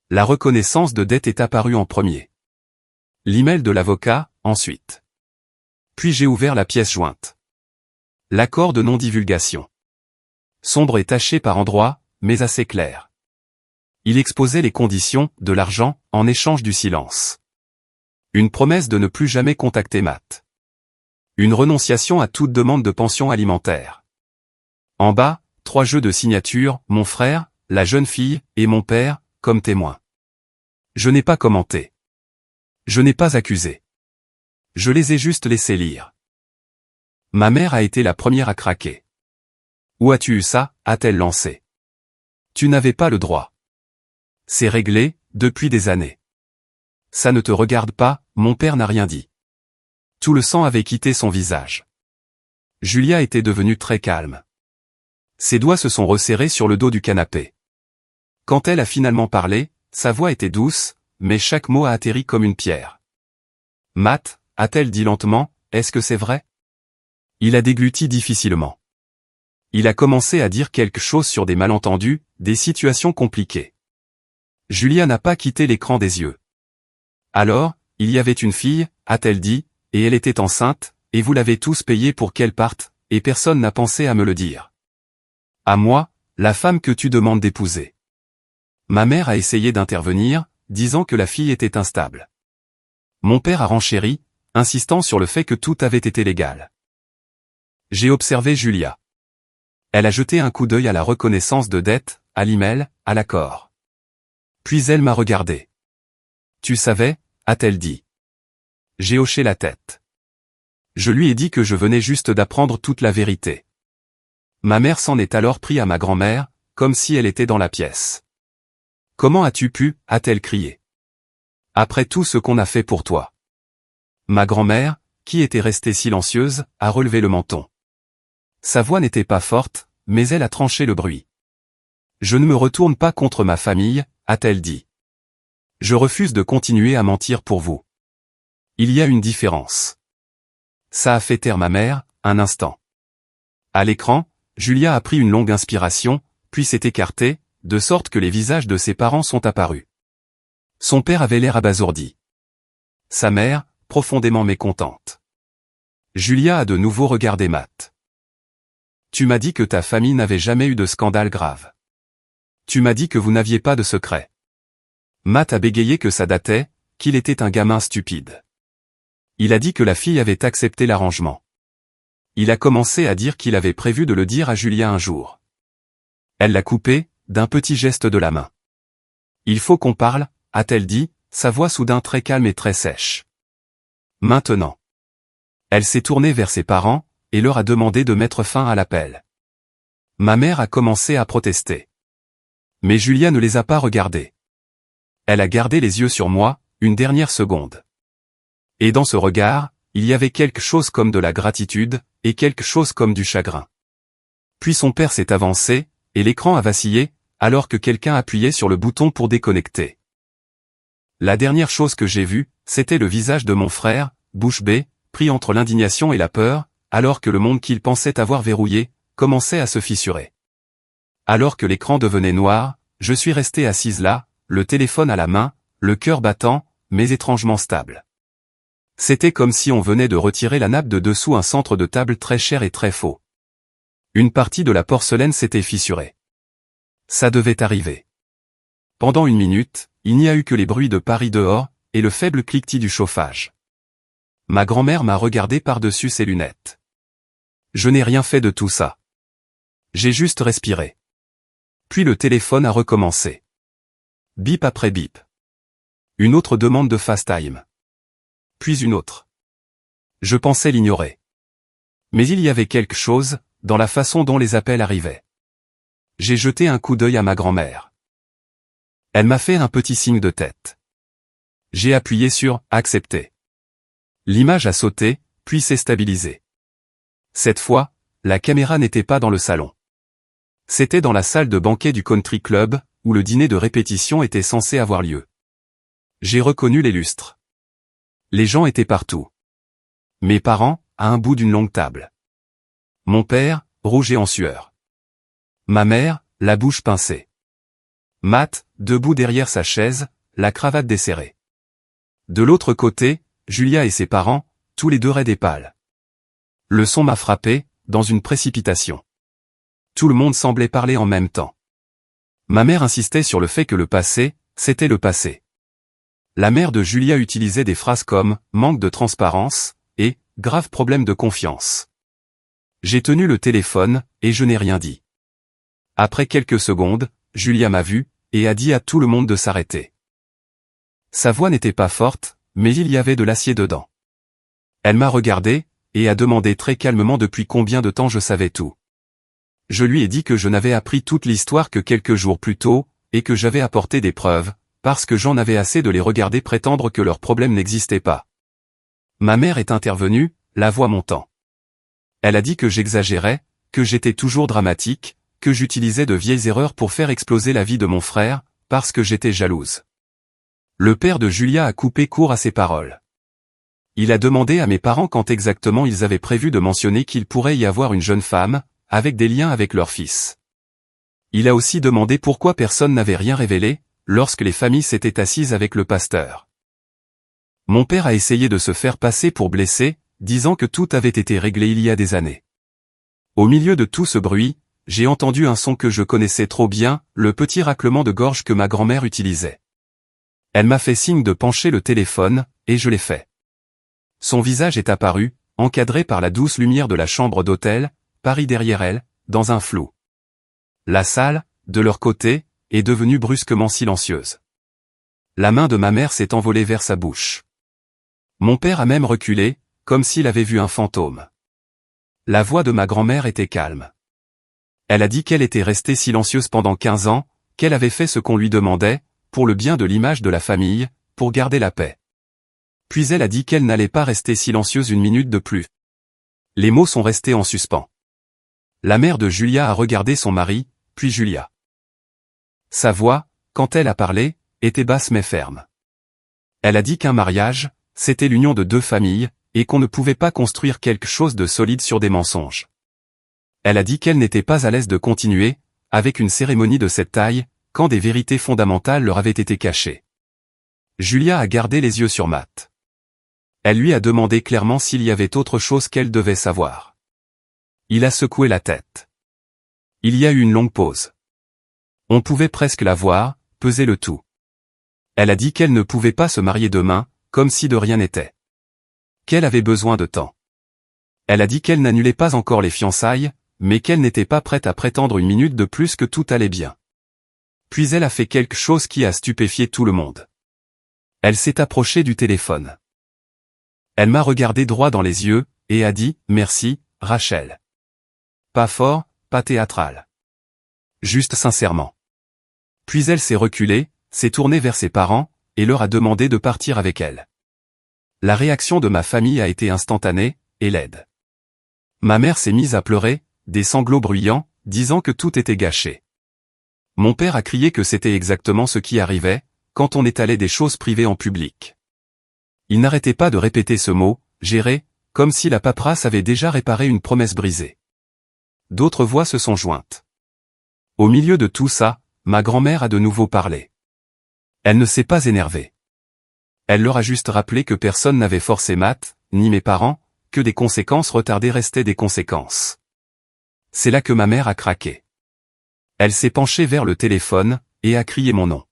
La reconnaissance de dette est apparue en premier. L'email de l'avocat, ensuite. Puis j'ai ouvert la pièce jointe. L'accord de non-divulgation. Sombre et taché par endroits, mais assez clair. Il exposait les conditions, de l'argent, en échange du silence. Une promesse de ne plus jamais contacter Matt. Une renonciation à toute demande de pension alimentaire. En bas, 3 jeux de signature, mon frère, la jeune fille, et mon père, comme témoins. Je n'ai pas commenté. Je n'ai pas accusé. Je les ai juste laissés lire. Ma mère a été la première à craquer. Où as-tu eu ça, a-t-elle lancé. Tu n'avais pas le droit. C'est réglé, depuis des années. Ça ne te regarde pas, mon père n'a rien dit. Tout le sang avait quitté son visage. Julia était devenue très calme. Ses doigts se sont resserrés sur le dos du canapé. Quand elle a finalement parlé, sa voix était douce, mais chaque mot a atterri comme une pierre. Matt, a-t-elle dit lentement, est-ce que c'est vrai? Il a dégluti difficilement. Il a commencé à dire quelque chose sur des malentendus, des situations compliquées. Julia n'a pas quitté l'écran des yeux. Alors, il y avait une fille, a-t-elle dit, et elle était enceinte, et vous l'avez tous payée pour qu'elle parte, et personne n'a pensé à me le dire. À moi, la femme que tu demandes d'épouser. Ma mère a essayé d'intervenir, disant que la fille était instable. Mon père a renchéri, insistant sur le fait que tout avait été légal. J'ai observé Julia. Elle a jeté un coup d'œil à la reconnaissance de dette, à l'email, à l'accord. Puis elle m'a regardé. Tu savais, a-t-elle dit. J'ai hoché la tête. Je lui ai dit que je venais juste d'apprendre toute la vérité. Ma mère s'en est alors pris à ma grand-mère, comme si elle était dans la pièce. Comment as-tu pu, a-t-elle crié. Après tout ce qu'on a fait pour toi. Ma grand-mère, qui était restée silencieuse, a relevé le menton. Sa voix n'était pas forte, mais elle a tranché le bruit. Je ne me retourne pas contre ma famille, a-t-elle dit. Je refuse de continuer à mentir pour vous. Il y a une différence. Ça a fait taire ma mère, un instant. À l'écran, Julia a pris une longue inspiration, puis s'est écartée, de sorte que les visages de ses parents sont apparus. Son père avait l'air abasourdi. Sa mère, profondément mécontente. Julia a de nouveau regardé Matt. Tu m'as dit que ta famille n'avait jamais eu de scandale grave. Tu m'as dit que vous n'aviez pas de secret. Matt a bégayé que ça datait, qu'il était un gamin stupide. Il a dit que la fille avait accepté l'arrangement. Il a commencé à dire qu'il avait prévu de le dire à Julia un jour. Elle l'a coupé, d'un petit geste de la main. Il faut qu'on parle, a-t-elle dit, sa voix soudain très calme et très sèche. Maintenant. Elle s'est tournée vers ses parents, et leur a demandé de mettre fin à l'appel. Ma mère a commencé à protester. Mais Julia ne les a pas regardés. Elle a gardé les yeux sur moi, une dernière seconde. Et dans ce regard, il y avait quelque chose comme de la gratitude, et quelque chose comme du chagrin. Puis son père s'est avancé, et l'écran a vacillé, alors que quelqu'un appuyait sur le bouton pour déconnecter. La dernière chose que j'ai vue, c'était le visage de mon frère, bouche bée, pris entre l'indignation et la peur, alors que le monde qu'il pensait avoir verrouillé, commençait à se fissurer. Alors que l'écran devenait noir, je suis resté assise là, le téléphone à la main, le cœur battant, mais étrangement stable. C'était comme si on venait de retirer la nappe de dessous un centre de table très cher et très faux. Une partie de la porcelaine s'était fissurée. Ça devait arriver. Pendant une minute, il n'y a eu que les bruits de Paris dehors, et le faible cliquetis du chauffage. Ma grand-mère m'a regardé par-dessus ses lunettes. Je n'ai rien fait de tout ça. J'ai juste respiré. Puis le téléphone a recommencé. Bip après bip. Une autre demande de FaceTime. Puis une autre. Je pensais l'ignorer. Mais il y avait quelque chose, dans la façon dont les appels arrivaient. J'ai jeté un coup d'œil à ma grand-mère. Elle m'a fait un petit signe de tête. J'ai appuyé sur « Accepter ». L'image a sauté, puis s'est stabilisée. Cette fois, la caméra n'était pas dans le salon. C'était dans la salle de banquet du country club, où le dîner de répétition était censé avoir lieu. J'ai reconnu les lustres. Les gens étaient partout. Mes parents, à un bout d'une longue table. Mon père, rouge et en sueur. Ma mère, la bouche pincée. Matt, debout derrière sa chaise, la cravate desserrée. De l'autre côté, Julia et ses parents, tous les deux raides et pâles. Le son m'a frappé, dans une précipitation. Tout le monde semblait parler en même temps. Ma mère insistait sur le fait que le passé, c'était le passé. La mère de Julia utilisait des phrases comme « manque de transparence » et « grave problème de confiance ». J'ai tenu le téléphone, et je n'ai rien dit. Après quelques secondes, Julia m'a vu, et a dit à tout le monde de s'arrêter. Sa voix n'était pas forte, mais il y avait de l'acier dedans. Elle m'a regardé, et a demandé très calmement depuis combien de temps je savais tout. Je lui ai dit que je n'avais appris toute l'histoire que quelques jours plus tôt, et que j'avais apporté des preuves, parce que j'en avais assez de les regarder prétendre que leur problème n'existait pas. Ma mère est intervenue, la voix montant. Elle a dit que j'exagérais, que j'étais toujours dramatique, que j'utilisais de vieilles erreurs pour faire exploser la vie de mon frère, parce que j'étais jalouse. Le père de Julia a coupé court à ses paroles. Il a demandé à mes parents quand exactement ils avaient prévu de mentionner qu'il pourrait y avoir une jeune femme, avec des liens avec leur fils. Il a aussi demandé pourquoi personne n'avait rien révélé, lorsque les familles s'étaient assises avec le pasteur. Mon père a essayé de se faire passer pour blessé, disant que tout avait été réglé il y a des années. Au milieu de tout ce bruit, j'ai entendu un son que je connaissais trop bien, le petit raclement de gorge que ma grand-mère utilisait. Elle m'a fait signe de pencher le téléphone, et je l'ai fait. Son visage est apparu, encadré par la douce lumière de la chambre d'hôtel, Paris derrière elle, dans un flou. La salle, de leur côté, est devenue brusquement silencieuse. La main de ma mère s'est envolée vers sa bouche. Mon père a même reculé, comme s'il avait vu un fantôme. La voix de ma grand-mère était calme. Elle a dit qu'elle était restée silencieuse pendant 15 ans, qu'elle avait fait ce qu'on lui demandait, pour le bien de l'image de la famille, pour garder la paix. Puis elle a dit qu'elle n'allait pas rester silencieuse une minute de plus. Les mots sont restés en suspens. La mère de Julia a regardé son mari, puis Julia. Sa voix, quand elle a parlé, était basse mais ferme. Elle a dit qu'un mariage, c'était l'union de deux familles, et qu'on ne pouvait pas construire quelque chose de solide sur des mensonges. Elle a dit qu'elle n'était pas à l'aise de continuer, avec une cérémonie de cette taille, quand des vérités fondamentales leur avaient été cachées. Julia a gardé les yeux sur Matt. Elle lui a demandé clairement s'il y avait autre chose qu'elle devait savoir. Il a secoué la tête. Il y a eu une longue pause. On pouvait presque la voir, peser le tout. Elle a dit qu'elle ne pouvait pas se marier demain, comme si de rien n'était. Qu'elle avait besoin de temps. Elle a dit qu'elle n'annulait pas encore les fiançailles, mais qu'elle n'était pas prête à prétendre une minute de plus que tout allait bien. Puis elle a fait quelque chose qui a stupéfié tout le monde. Elle s'est approchée du téléphone. Elle m'a regardé droit dans les yeux, et a dit « Merci, Rachel ». Pas fort, pas théâtral. Juste sincèrement. Puis elle s'est reculée, s'est tournée vers ses parents, et leur a demandé de partir avec elle. La réaction de ma famille a été instantanée, et laide. Ma mère s'est mise à pleurer, des sanglots bruyants, disant que tout était gâché. Mon père a crié que c'était exactement ce qui arrivait, quand on étalait des choses privées en public. Il n'arrêtait pas de répéter ce mot, gérer, comme si la paperasse avait déjà réparé une promesse brisée. D'autres voix se sont jointes. Au milieu de tout ça, ma grand-mère a de nouveau parlé. Elle ne s'est pas énervée. Elle leur a juste rappelé que personne n'avait forcé Matt, ni mes parents, que des conséquences retardées restaient des conséquences. C'est là que ma mère a craqué. Elle s'est penchée vers le téléphone, et a crié mon nom.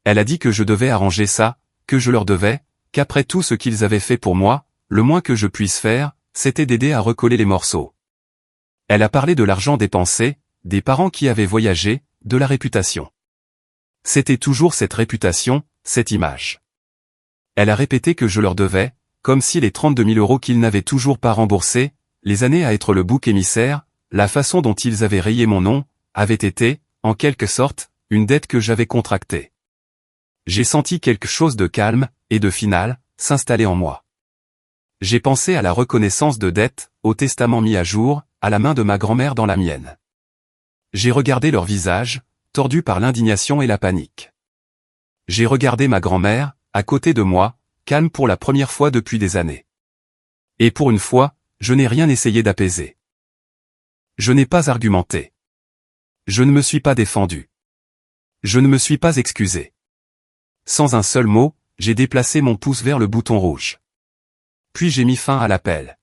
Elle a dit que je devais arranger ça, que je leur devais, qu'après tout ce qu'ils avaient fait pour moi, le moins que je puisse faire, c'était d'aider à recoller les morceaux. Elle a parlé de l'argent dépensé, des parents qui avaient voyagé, de la réputation. C'était toujours cette réputation, cette image. Elle a répété que je leur devais, comme si les 32 000 € qu'ils n'avaient toujours pas remboursés, les années à être le bouc émissaire, la façon dont ils avaient rayé mon nom, avaient été, en quelque sorte, une dette que j'avais contractée. J'ai senti quelque chose de calme, et de final, s'installer en moi. J'ai pensé à la reconnaissance de dette, au testament mis à jour, à la main de ma grand-mère dans la mienne. J'ai regardé leur visage, tordu par l'indignation et la panique. J'ai regardé ma grand-mère, à côté de moi, calme pour la première fois depuis des années. Et pour une fois, je n'ai rien essayé d'apaiser. Je n'ai pas argumenté. Je ne me suis pas défendu. Je ne me suis pas excusé. Sans un seul mot, j'ai déplacé mon pouce vers le bouton rouge. Puis j'ai mis fin à l'appel.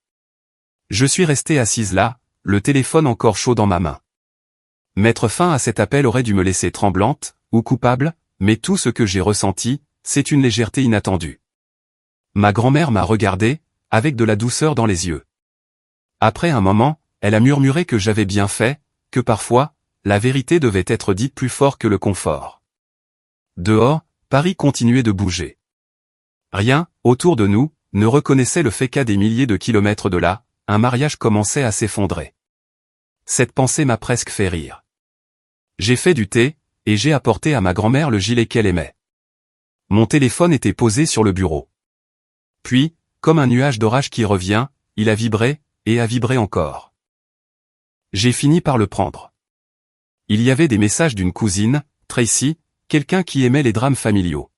Je suis resté assise là, le téléphone encore chaud dans ma main. Mettre fin à cet appel aurait dû me laisser tremblante, ou coupable, mais tout ce que j'ai ressenti, c'est une légèreté inattendue. Ma grand-mère m'a regardé, avec de la douceur dans les yeux. Après un moment, elle a murmuré que j'avais bien fait, que parfois, la vérité devait être dite plus fort que le confort. Dehors, Paris continuait de bouger. Rien, autour de nous, ne reconnaissait le fait qu'à des milliers de kilomètres de là, un mariage commençait à s'effondrer. Cette pensée m'a presque fait rire. J'ai fait du thé, et j'ai apporté à ma grand-mère le gilet qu'elle aimait. Mon téléphone était posé sur le bureau. Puis, comme un nuage d'orage qui revient, il a vibré, et a vibré encore. J'ai fini par le prendre. Il y avait des messages d'une cousine, Tracy, quelqu'un qui aimait les drames familiaux.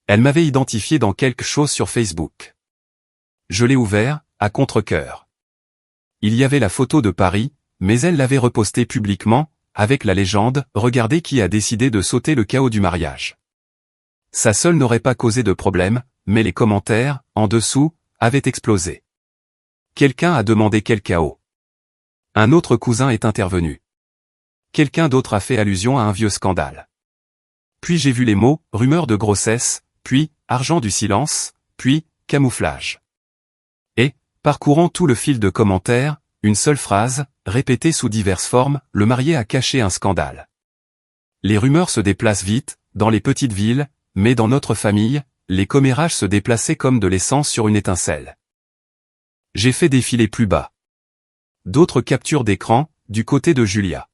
Elle m'avait identifié dans quelque chose sur Facebook. Je l'ai ouvert, à contre-cœur. Il y avait la photo de Paris, mais elle l'avait repostée publiquement, avec la légende « Regardez qui a décidé de sauter le chaos du mariage ». Ça seul n'aurait pas causé de problème, mais les commentaires, en dessous, avaient explosé. Quelqu'un a demandé quel chaos. Un autre cousin est intervenu. Quelqu'un d'autre a fait allusion à un vieux scandale. Puis j'ai vu les mots « rumeur de grossesse », puis « argent du silence », puis « camouflage ». Et, parcourant tout le fil de commentaires, une seule phrase, répétée sous diverses formes, le marié a caché un scandale. Les rumeurs se déplacent vite, dans les petites villes, mais dans notre famille, les commérages se déplaçaient comme de l'essence sur une étincelle. J'ai fait défiler plus bas. D'autres captures d'écran, du côté de Julia.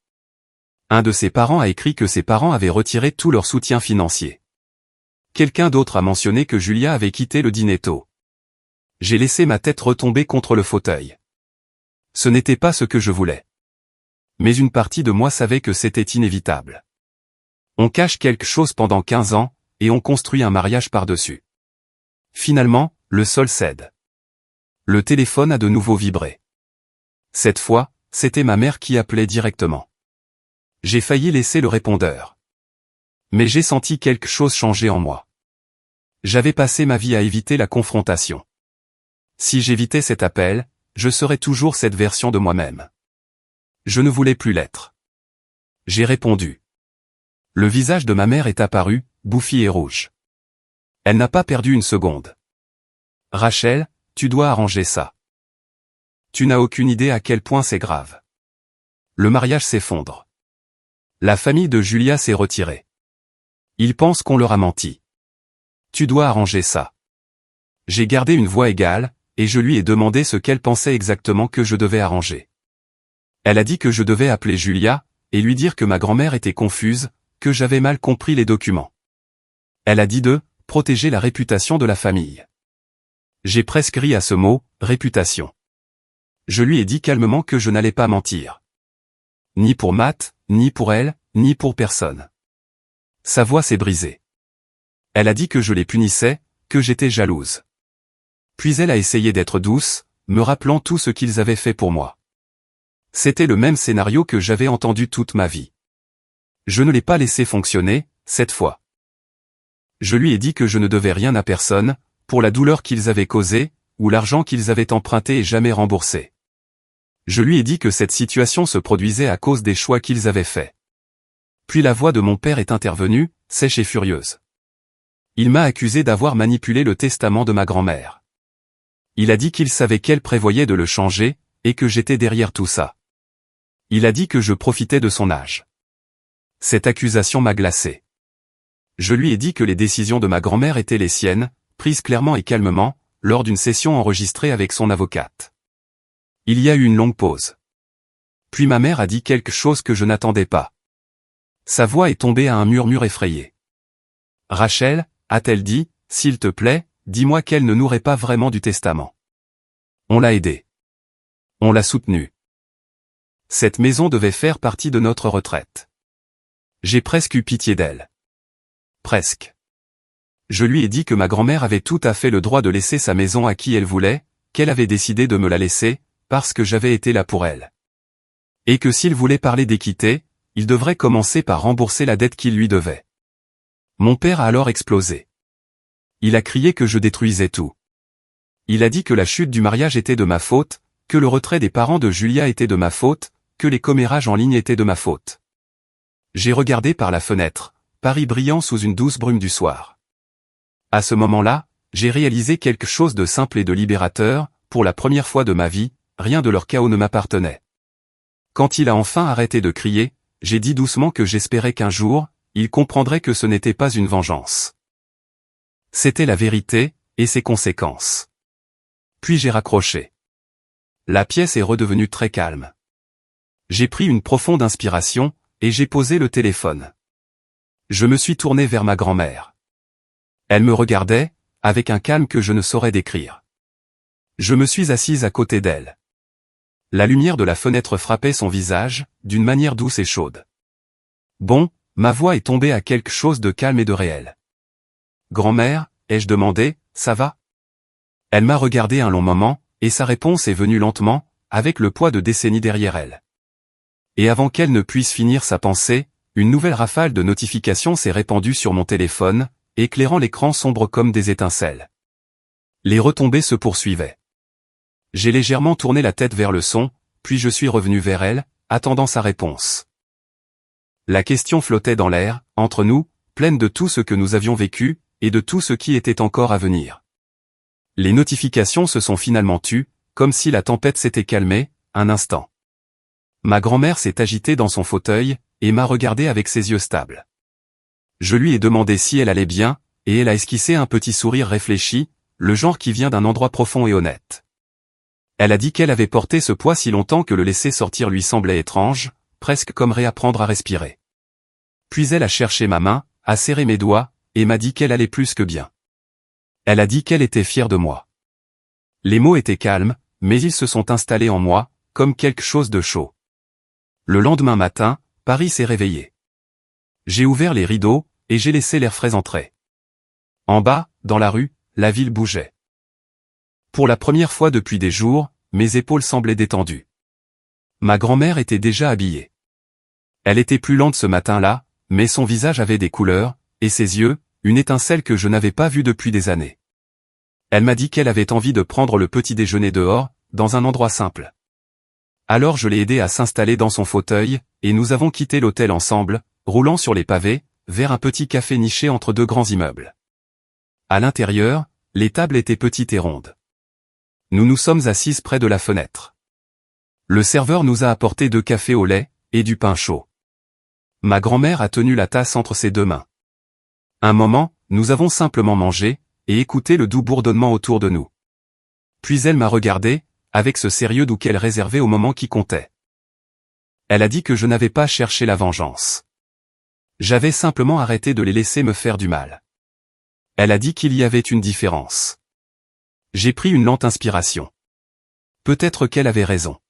Un de ses parents a écrit que ses parents avaient retiré tout leur soutien financier. Quelqu'un d'autre a mentionné que Julia avait quitté le dîner tôt. J'ai laissé ma tête retomber contre le fauteuil. Ce n'était pas ce que je voulais. Mais une partie de moi savait que c'était inévitable. On cache quelque chose pendant 15 ans, et on construit un mariage par-dessus. Finalement, le sol cède. Le téléphone a de nouveau vibré. Cette fois, c'était ma mère qui appelait directement. J'ai failli laisser le répondeur. Mais j'ai senti quelque chose changer en moi. J'avais passé ma vie à éviter la confrontation. Si j'évitais cet appel, je serais toujours cette version de moi-même. Je ne voulais plus l'être. J'ai répondu. Le visage de ma mère est apparu, bouffi et rouge. Elle n'a pas perdu une seconde. Rachel, tu dois arranger ça. Tu n'as aucune idée à quel point c'est grave. Le mariage s'effondre. La famille de Julia s'est retirée. Ils pensent qu'on leur a menti. Tu dois arranger ça. J'ai gardé une voix égale, et je lui ai demandé ce qu'elle pensait exactement que je devais arranger. Elle a dit que je devais appeler Julia, et lui dire que ma grand-mère était confuse, que j'avais mal compris les documents. Elle a dit de protéger la réputation de la famille. J'ai presque ri à ce mot, réputation. Je lui ai dit calmement que je n'allais pas mentir. Ni pour Matt, ni pour elle, ni pour personne. Sa voix s'est brisée. Elle a dit que je les punissais, que j'étais jalouse. Puis elle a essayé d'être douce, me rappelant tout ce qu'ils avaient fait pour moi. C'était le même scénario que j'avais entendu toute ma vie. Je ne l'ai pas laissé fonctionner, cette fois. Je lui ai dit que je ne devais rien à personne, pour la douleur qu'ils avaient causée, ou l'argent qu'ils avaient emprunté et jamais remboursé. Je lui ai dit que cette situation se produisait à cause des choix qu'ils avaient faits. Puis la voix de mon père est intervenue, sèche et furieuse. Il m'a accusé d'avoir manipulé le testament de ma grand-mère. Il a dit qu'il savait qu'elle prévoyait de le changer, et que j'étais derrière tout ça. Il a dit que je profitais de son âge. Cette accusation m'a glacé. Je lui ai dit que les décisions de ma grand-mère étaient les siennes, prises clairement et calmement, lors d'une session enregistrée avec son avocate. Il y a eu une longue pause. Puis ma mère a dit quelque chose que je n'attendais pas. Sa voix est tombée à un murmure effrayé. Rachel, a-t-elle dit, s'il te plaît, dis-moi qu'elle ne nourrait pas vraiment du testament. On l'a aidée. On l'a soutenue. Cette maison devait faire partie de notre retraite. J'ai presque eu pitié d'elle. Presque. Je lui ai dit que ma grand-mère avait tout à fait le droit de laisser sa maison à qui elle voulait, qu'elle avait décidé de me la laisser, parce que j'avais été là pour elle. Et que s'il voulait parler d'équité, il devrait commencer par rembourser la dette qu'il lui devait. Mon père a alors explosé. Il a crié que je détruisais tout. Il a dit que la chute du mariage était de ma faute, que le retrait des parents de Julia était de ma faute, que les commérages en ligne étaient de ma faute. J'ai regardé par la fenêtre, Paris brillant sous une douce brume du soir. À ce moment-là, j'ai réalisé quelque chose de simple et de libérateur, pour la première fois de ma vie, rien de leur chaos ne m'appartenait. Quand il a enfin arrêté de crier, j'ai dit doucement que j'espérais qu'un jour, il comprendrait que ce n'était pas une vengeance. C'était la vérité, et ses conséquences. Puis j'ai raccroché. La pièce est redevenue très calme. J'ai pris une profonde inspiration, et j'ai posé le téléphone. Je me suis tourné vers ma grand-mère. Elle me regardait, avec un calme que je ne saurais décrire. Je me suis assise à côté d'elle. La lumière de la fenêtre frappait son visage, d'une manière douce et chaude. Bon, ma voix est tombée à quelque chose de calme et de réel. Grand-mère, ai-je demandé, ça va? Elle m'a regardé un long moment, et sa réponse est venue lentement, avec le poids de décennies derrière elle. Et avant qu'elle ne puisse finir sa pensée, une nouvelle rafale de notifications s'est répandue sur mon téléphone, éclairant l'écran sombre comme des étincelles. Les retombées se poursuivaient. J'ai légèrement tourné la tête vers le son, puis je suis revenu vers elle, attendant sa réponse. La question flottait dans l'air, entre nous, pleine de tout ce que nous avions vécu, et de tout ce qui était encore à venir. Les notifications se sont finalement tues, comme si la tempête s'était calmée, un instant. Ma grand-mère s'est agitée dans son fauteuil, et m'a regardé avec ses yeux stables. Je lui ai demandé si elle allait bien, et elle a esquissé un petit sourire réfléchi, le genre qui vient d'un endroit profond et honnête. Elle a dit qu'elle avait porté ce poids si longtemps que le laisser sortir lui semblait étrange, presque comme réapprendre à respirer. Puis elle a cherché ma main, a serré mes doigts, et m'a dit qu'elle allait plus que bien. Elle a dit qu'elle était fière de moi. Les mots étaient calmes, mais ils se sont installés en moi, comme quelque chose de chaud. Le lendemain matin, Paris s'est réveillé. J'ai ouvert les rideaux, et j'ai laissé l'air frais entrer. En bas, dans la rue, la ville bougeait. Pour la première fois depuis des jours, mes épaules semblaient détendues. Ma grand-mère était déjà habillée. Elle était plus lente ce matin-là, mais son visage avait des couleurs, et ses yeux, une étincelle que je n'avais pas vue depuis des années. Elle m'a dit qu'elle avait envie de prendre le petit déjeuner dehors, dans un endroit simple. Alors je l'ai aidée à s'installer dans son fauteuil, et nous avons quitté l'hôtel ensemble, roulant sur les pavés, vers un petit café niché entre deux grands immeubles. À l'intérieur, les tables étaient petites et rondes. Nous nous sommes assises près de la fenêtre. Le serveur nous a apporté 2 cafés au lait, et du pain chaud. Ma grand-mère a tenu la tasse entre ses 2 mains. Un moment, nous avons simplement mangé, et écouté le doux bourdonnement autour de nous. Puis elle m'a regardé, avec ce sérieux doux qu'elle réservait au moment qui comptait. Elle a dit que je n'avais pas cherché la vengeance. J'avais simplement arrêté de les laisser me faire du mal. Elle a dit qu'il y avait une différence. J'ai pris une lente inspiration. Peut-être qu'elle avait raison.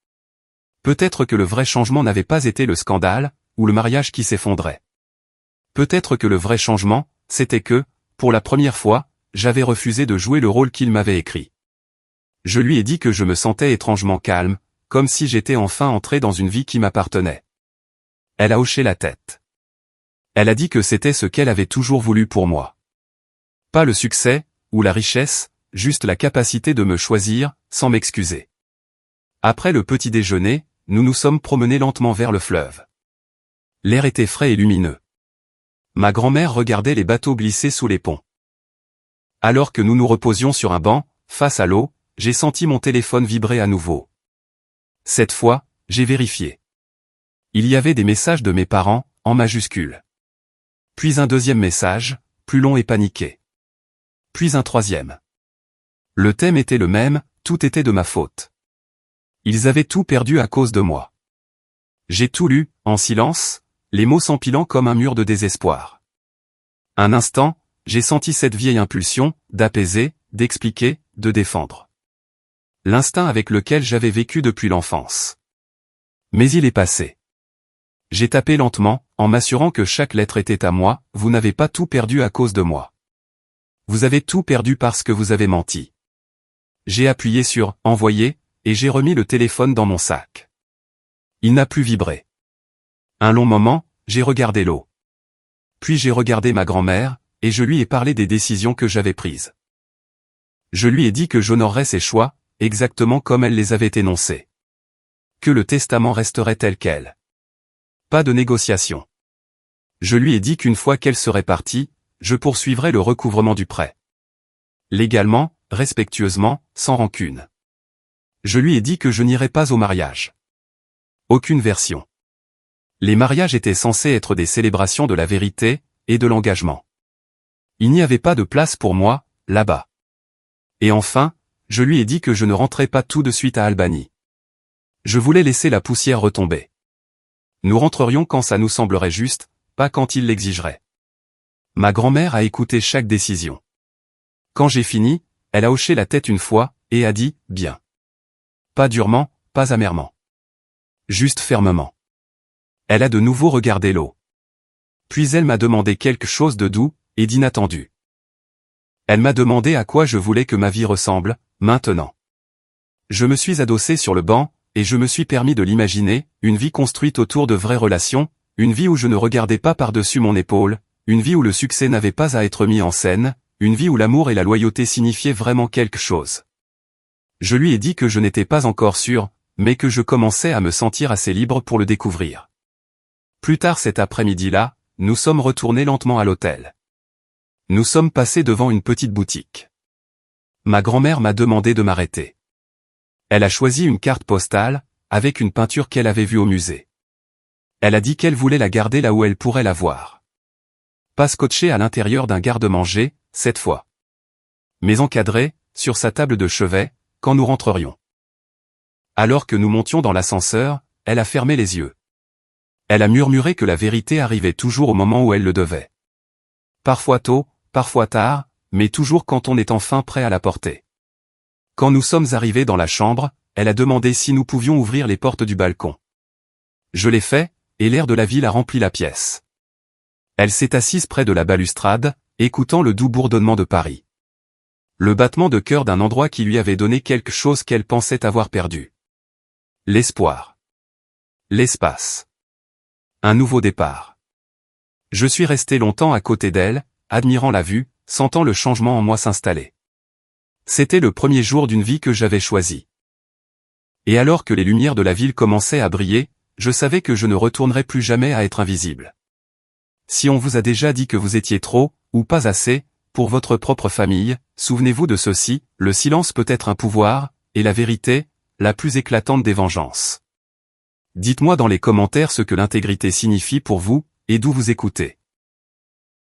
Peut-être que le vrai changement n'avait pas été le scandale, ou le mariage qui s'effondrait. Peut-être que le vrai changement, c'était que, pour la première fois, j'avais refusé de jouer le rôle qu'il m'avait écrit. Je lui ai dit que je me sentais étrangement calme, comme si j'étais enfin entré dans une vie qui m'appartenait. Elle a hoché la tête. Elle a dit que c'était ce qu'elle avait toujours voulu pour moi. Pas le succès, ou la richesse, juste la capacité de me choisir, sans m'excuser. Après le petit déjeuner, nous nous sommes promenés lentement vers le fleuve. L'air était frais et lumineux. Ma grand-mère regardait les bateaux glisser sous les ponts. Alors que nous nous reposions sur un banc, face à l'eau, j'ai senti mon téléphone vibrer à nouveau. Cette fois, j'ai vérifié. Il y avait des messages de mes parents, en majuscules. Puis un deuxième message, plus long et paniqué. Puis un troisième. Le thème était le même, tout était de ma faute. Ils avaient tout perdu à cause de moi. J'ai tout lu, en silence, les mots s'empilant comme un mur de désespoir. Un instant, j'ai senti cette vieille impulsion, d'apaiser, d'expliquer, de défendre. L'instinct avec lequel j'avais vécu depuis l'enfance. Mais il est passé. J'ai tapé lentement, en m'assurant que chaque lettre était à moi, vous n'avez pas tout perdu à cause de moi. Vous avez tout perdu parce que vous avez menti. J'ai appuyé sur « Envoyer » et j'ai remis le téléphone dans mon sac. Il n'a plus vibré. Un long moment, j'ai regardé l'eau. Puis j'ai regardé ma grand-mère, et je lui ai parlé des décisions que j'avais prises. Je lui ai dit que j'honorerais ses choix, exactement comme elle les avait énoncés. Que le testament resterait tel quel. Pas de négociation. Je lui ai dit qu'une fois qu'elle serait partie, je poursuivrais le recouvrement du prêt. Légalement, respectueusement, sans rancune. Je lui ai dit que je n'irais pas au mariage. Aucune version. Les mariages étaient censés être des célébrations de la vérité, et de l'engagement. Il n'y avait pas de place pour moi, là-bas. Et enfin, je lui ai dit que je ne rentrais pas tout de suite à Albany. Je voulais laisser la poussière retomber. Nous rentrerions quand ça nous semblerait juste, pas quand il l'exigerait. Ma grand-mère a écouté chaque décision. Quand j'ai fini, elle a hoché la tête une fois, et a dit, bien. Pas durement, pas amèrement. Juste fermement. Elle a de nouveau regardé l'eau. Puis elle m'a demandé quelque chose de doux, et d'inattendu. Elle m'a demandé à quoi je voulais que ma vie ressemble, maintenant. Je me suis adossé sur le banc, et je me suis permis de l'imaginer, une vie construite autour de vraies relations, une vie où je ne regardais pas par-dessus mon épaule, une vie où le succès n'avait pas à être mis en scène, une vie où l'amour et la loyauté signifiaient vraiment quelque chose. Je lui ai dit que je n'étais pas encore sûr, mais que je commençais à me sentir assez libre pour le découvrir. Plus tard cet après-midi-là, nous sommes retournés lentement à l'hôtel. Nous sommes passés devant une petite boutique. Ma grand-mère m'a demandé de m'arrêter. Elle a choisi une carte postale, avec une peinture qu'elle avait vue au musée. Elle a dit qu'elle voulait la garder là où elle pourrait la voir. Pas scotchée à l'intérieur d'un garde-manger, cette fois. Mais encadrée, sur sa table de chevet, quand nous rentrerions. Alors que nous montions dans l'ascenseur, elle a fermé les yeux. Elle a murmuré que la vérité arrivait toujours au moment où elle le devait. Parfois tôt, parfois tard, mais toujours quand on est enfin prêt à la porter. Quand nous sommes arrivés dans la chambre, elle a demandé si nous pouvions ouvrir les portes du balcon. Je l'ai fait, et l'air de la ville a rempli la pièce. Elle s'est assise près de la balustrade, écoutant le doux bourdonnement de Paris. Le battement de cœur d'un endroit qui lui avait donné quelque chose qu'elle pensait avoir perdu. L'espoir. L'espace. Un nouveau départ. Je suis resté longtemps à côté d'elle, admirant la vue, sentant le changement en moi s'installer. C'était le premier jour d'une vie que j'avais choisie. Et alors que les lumières de la ville commençaient à briller, je savais que je ne retournerais plus jamais à être invisible. Si on vous a déjà dit que vous étiez trop, ou pas assez, pour votre propre famille, souvenez-vous de ceci, le silence peut être un pouvoir, et la vérité, la plus éclatante des vengeances. Dites-moi dans les commentaires ce que l'intégrité signifie pour vous, et d'où vous écoutez.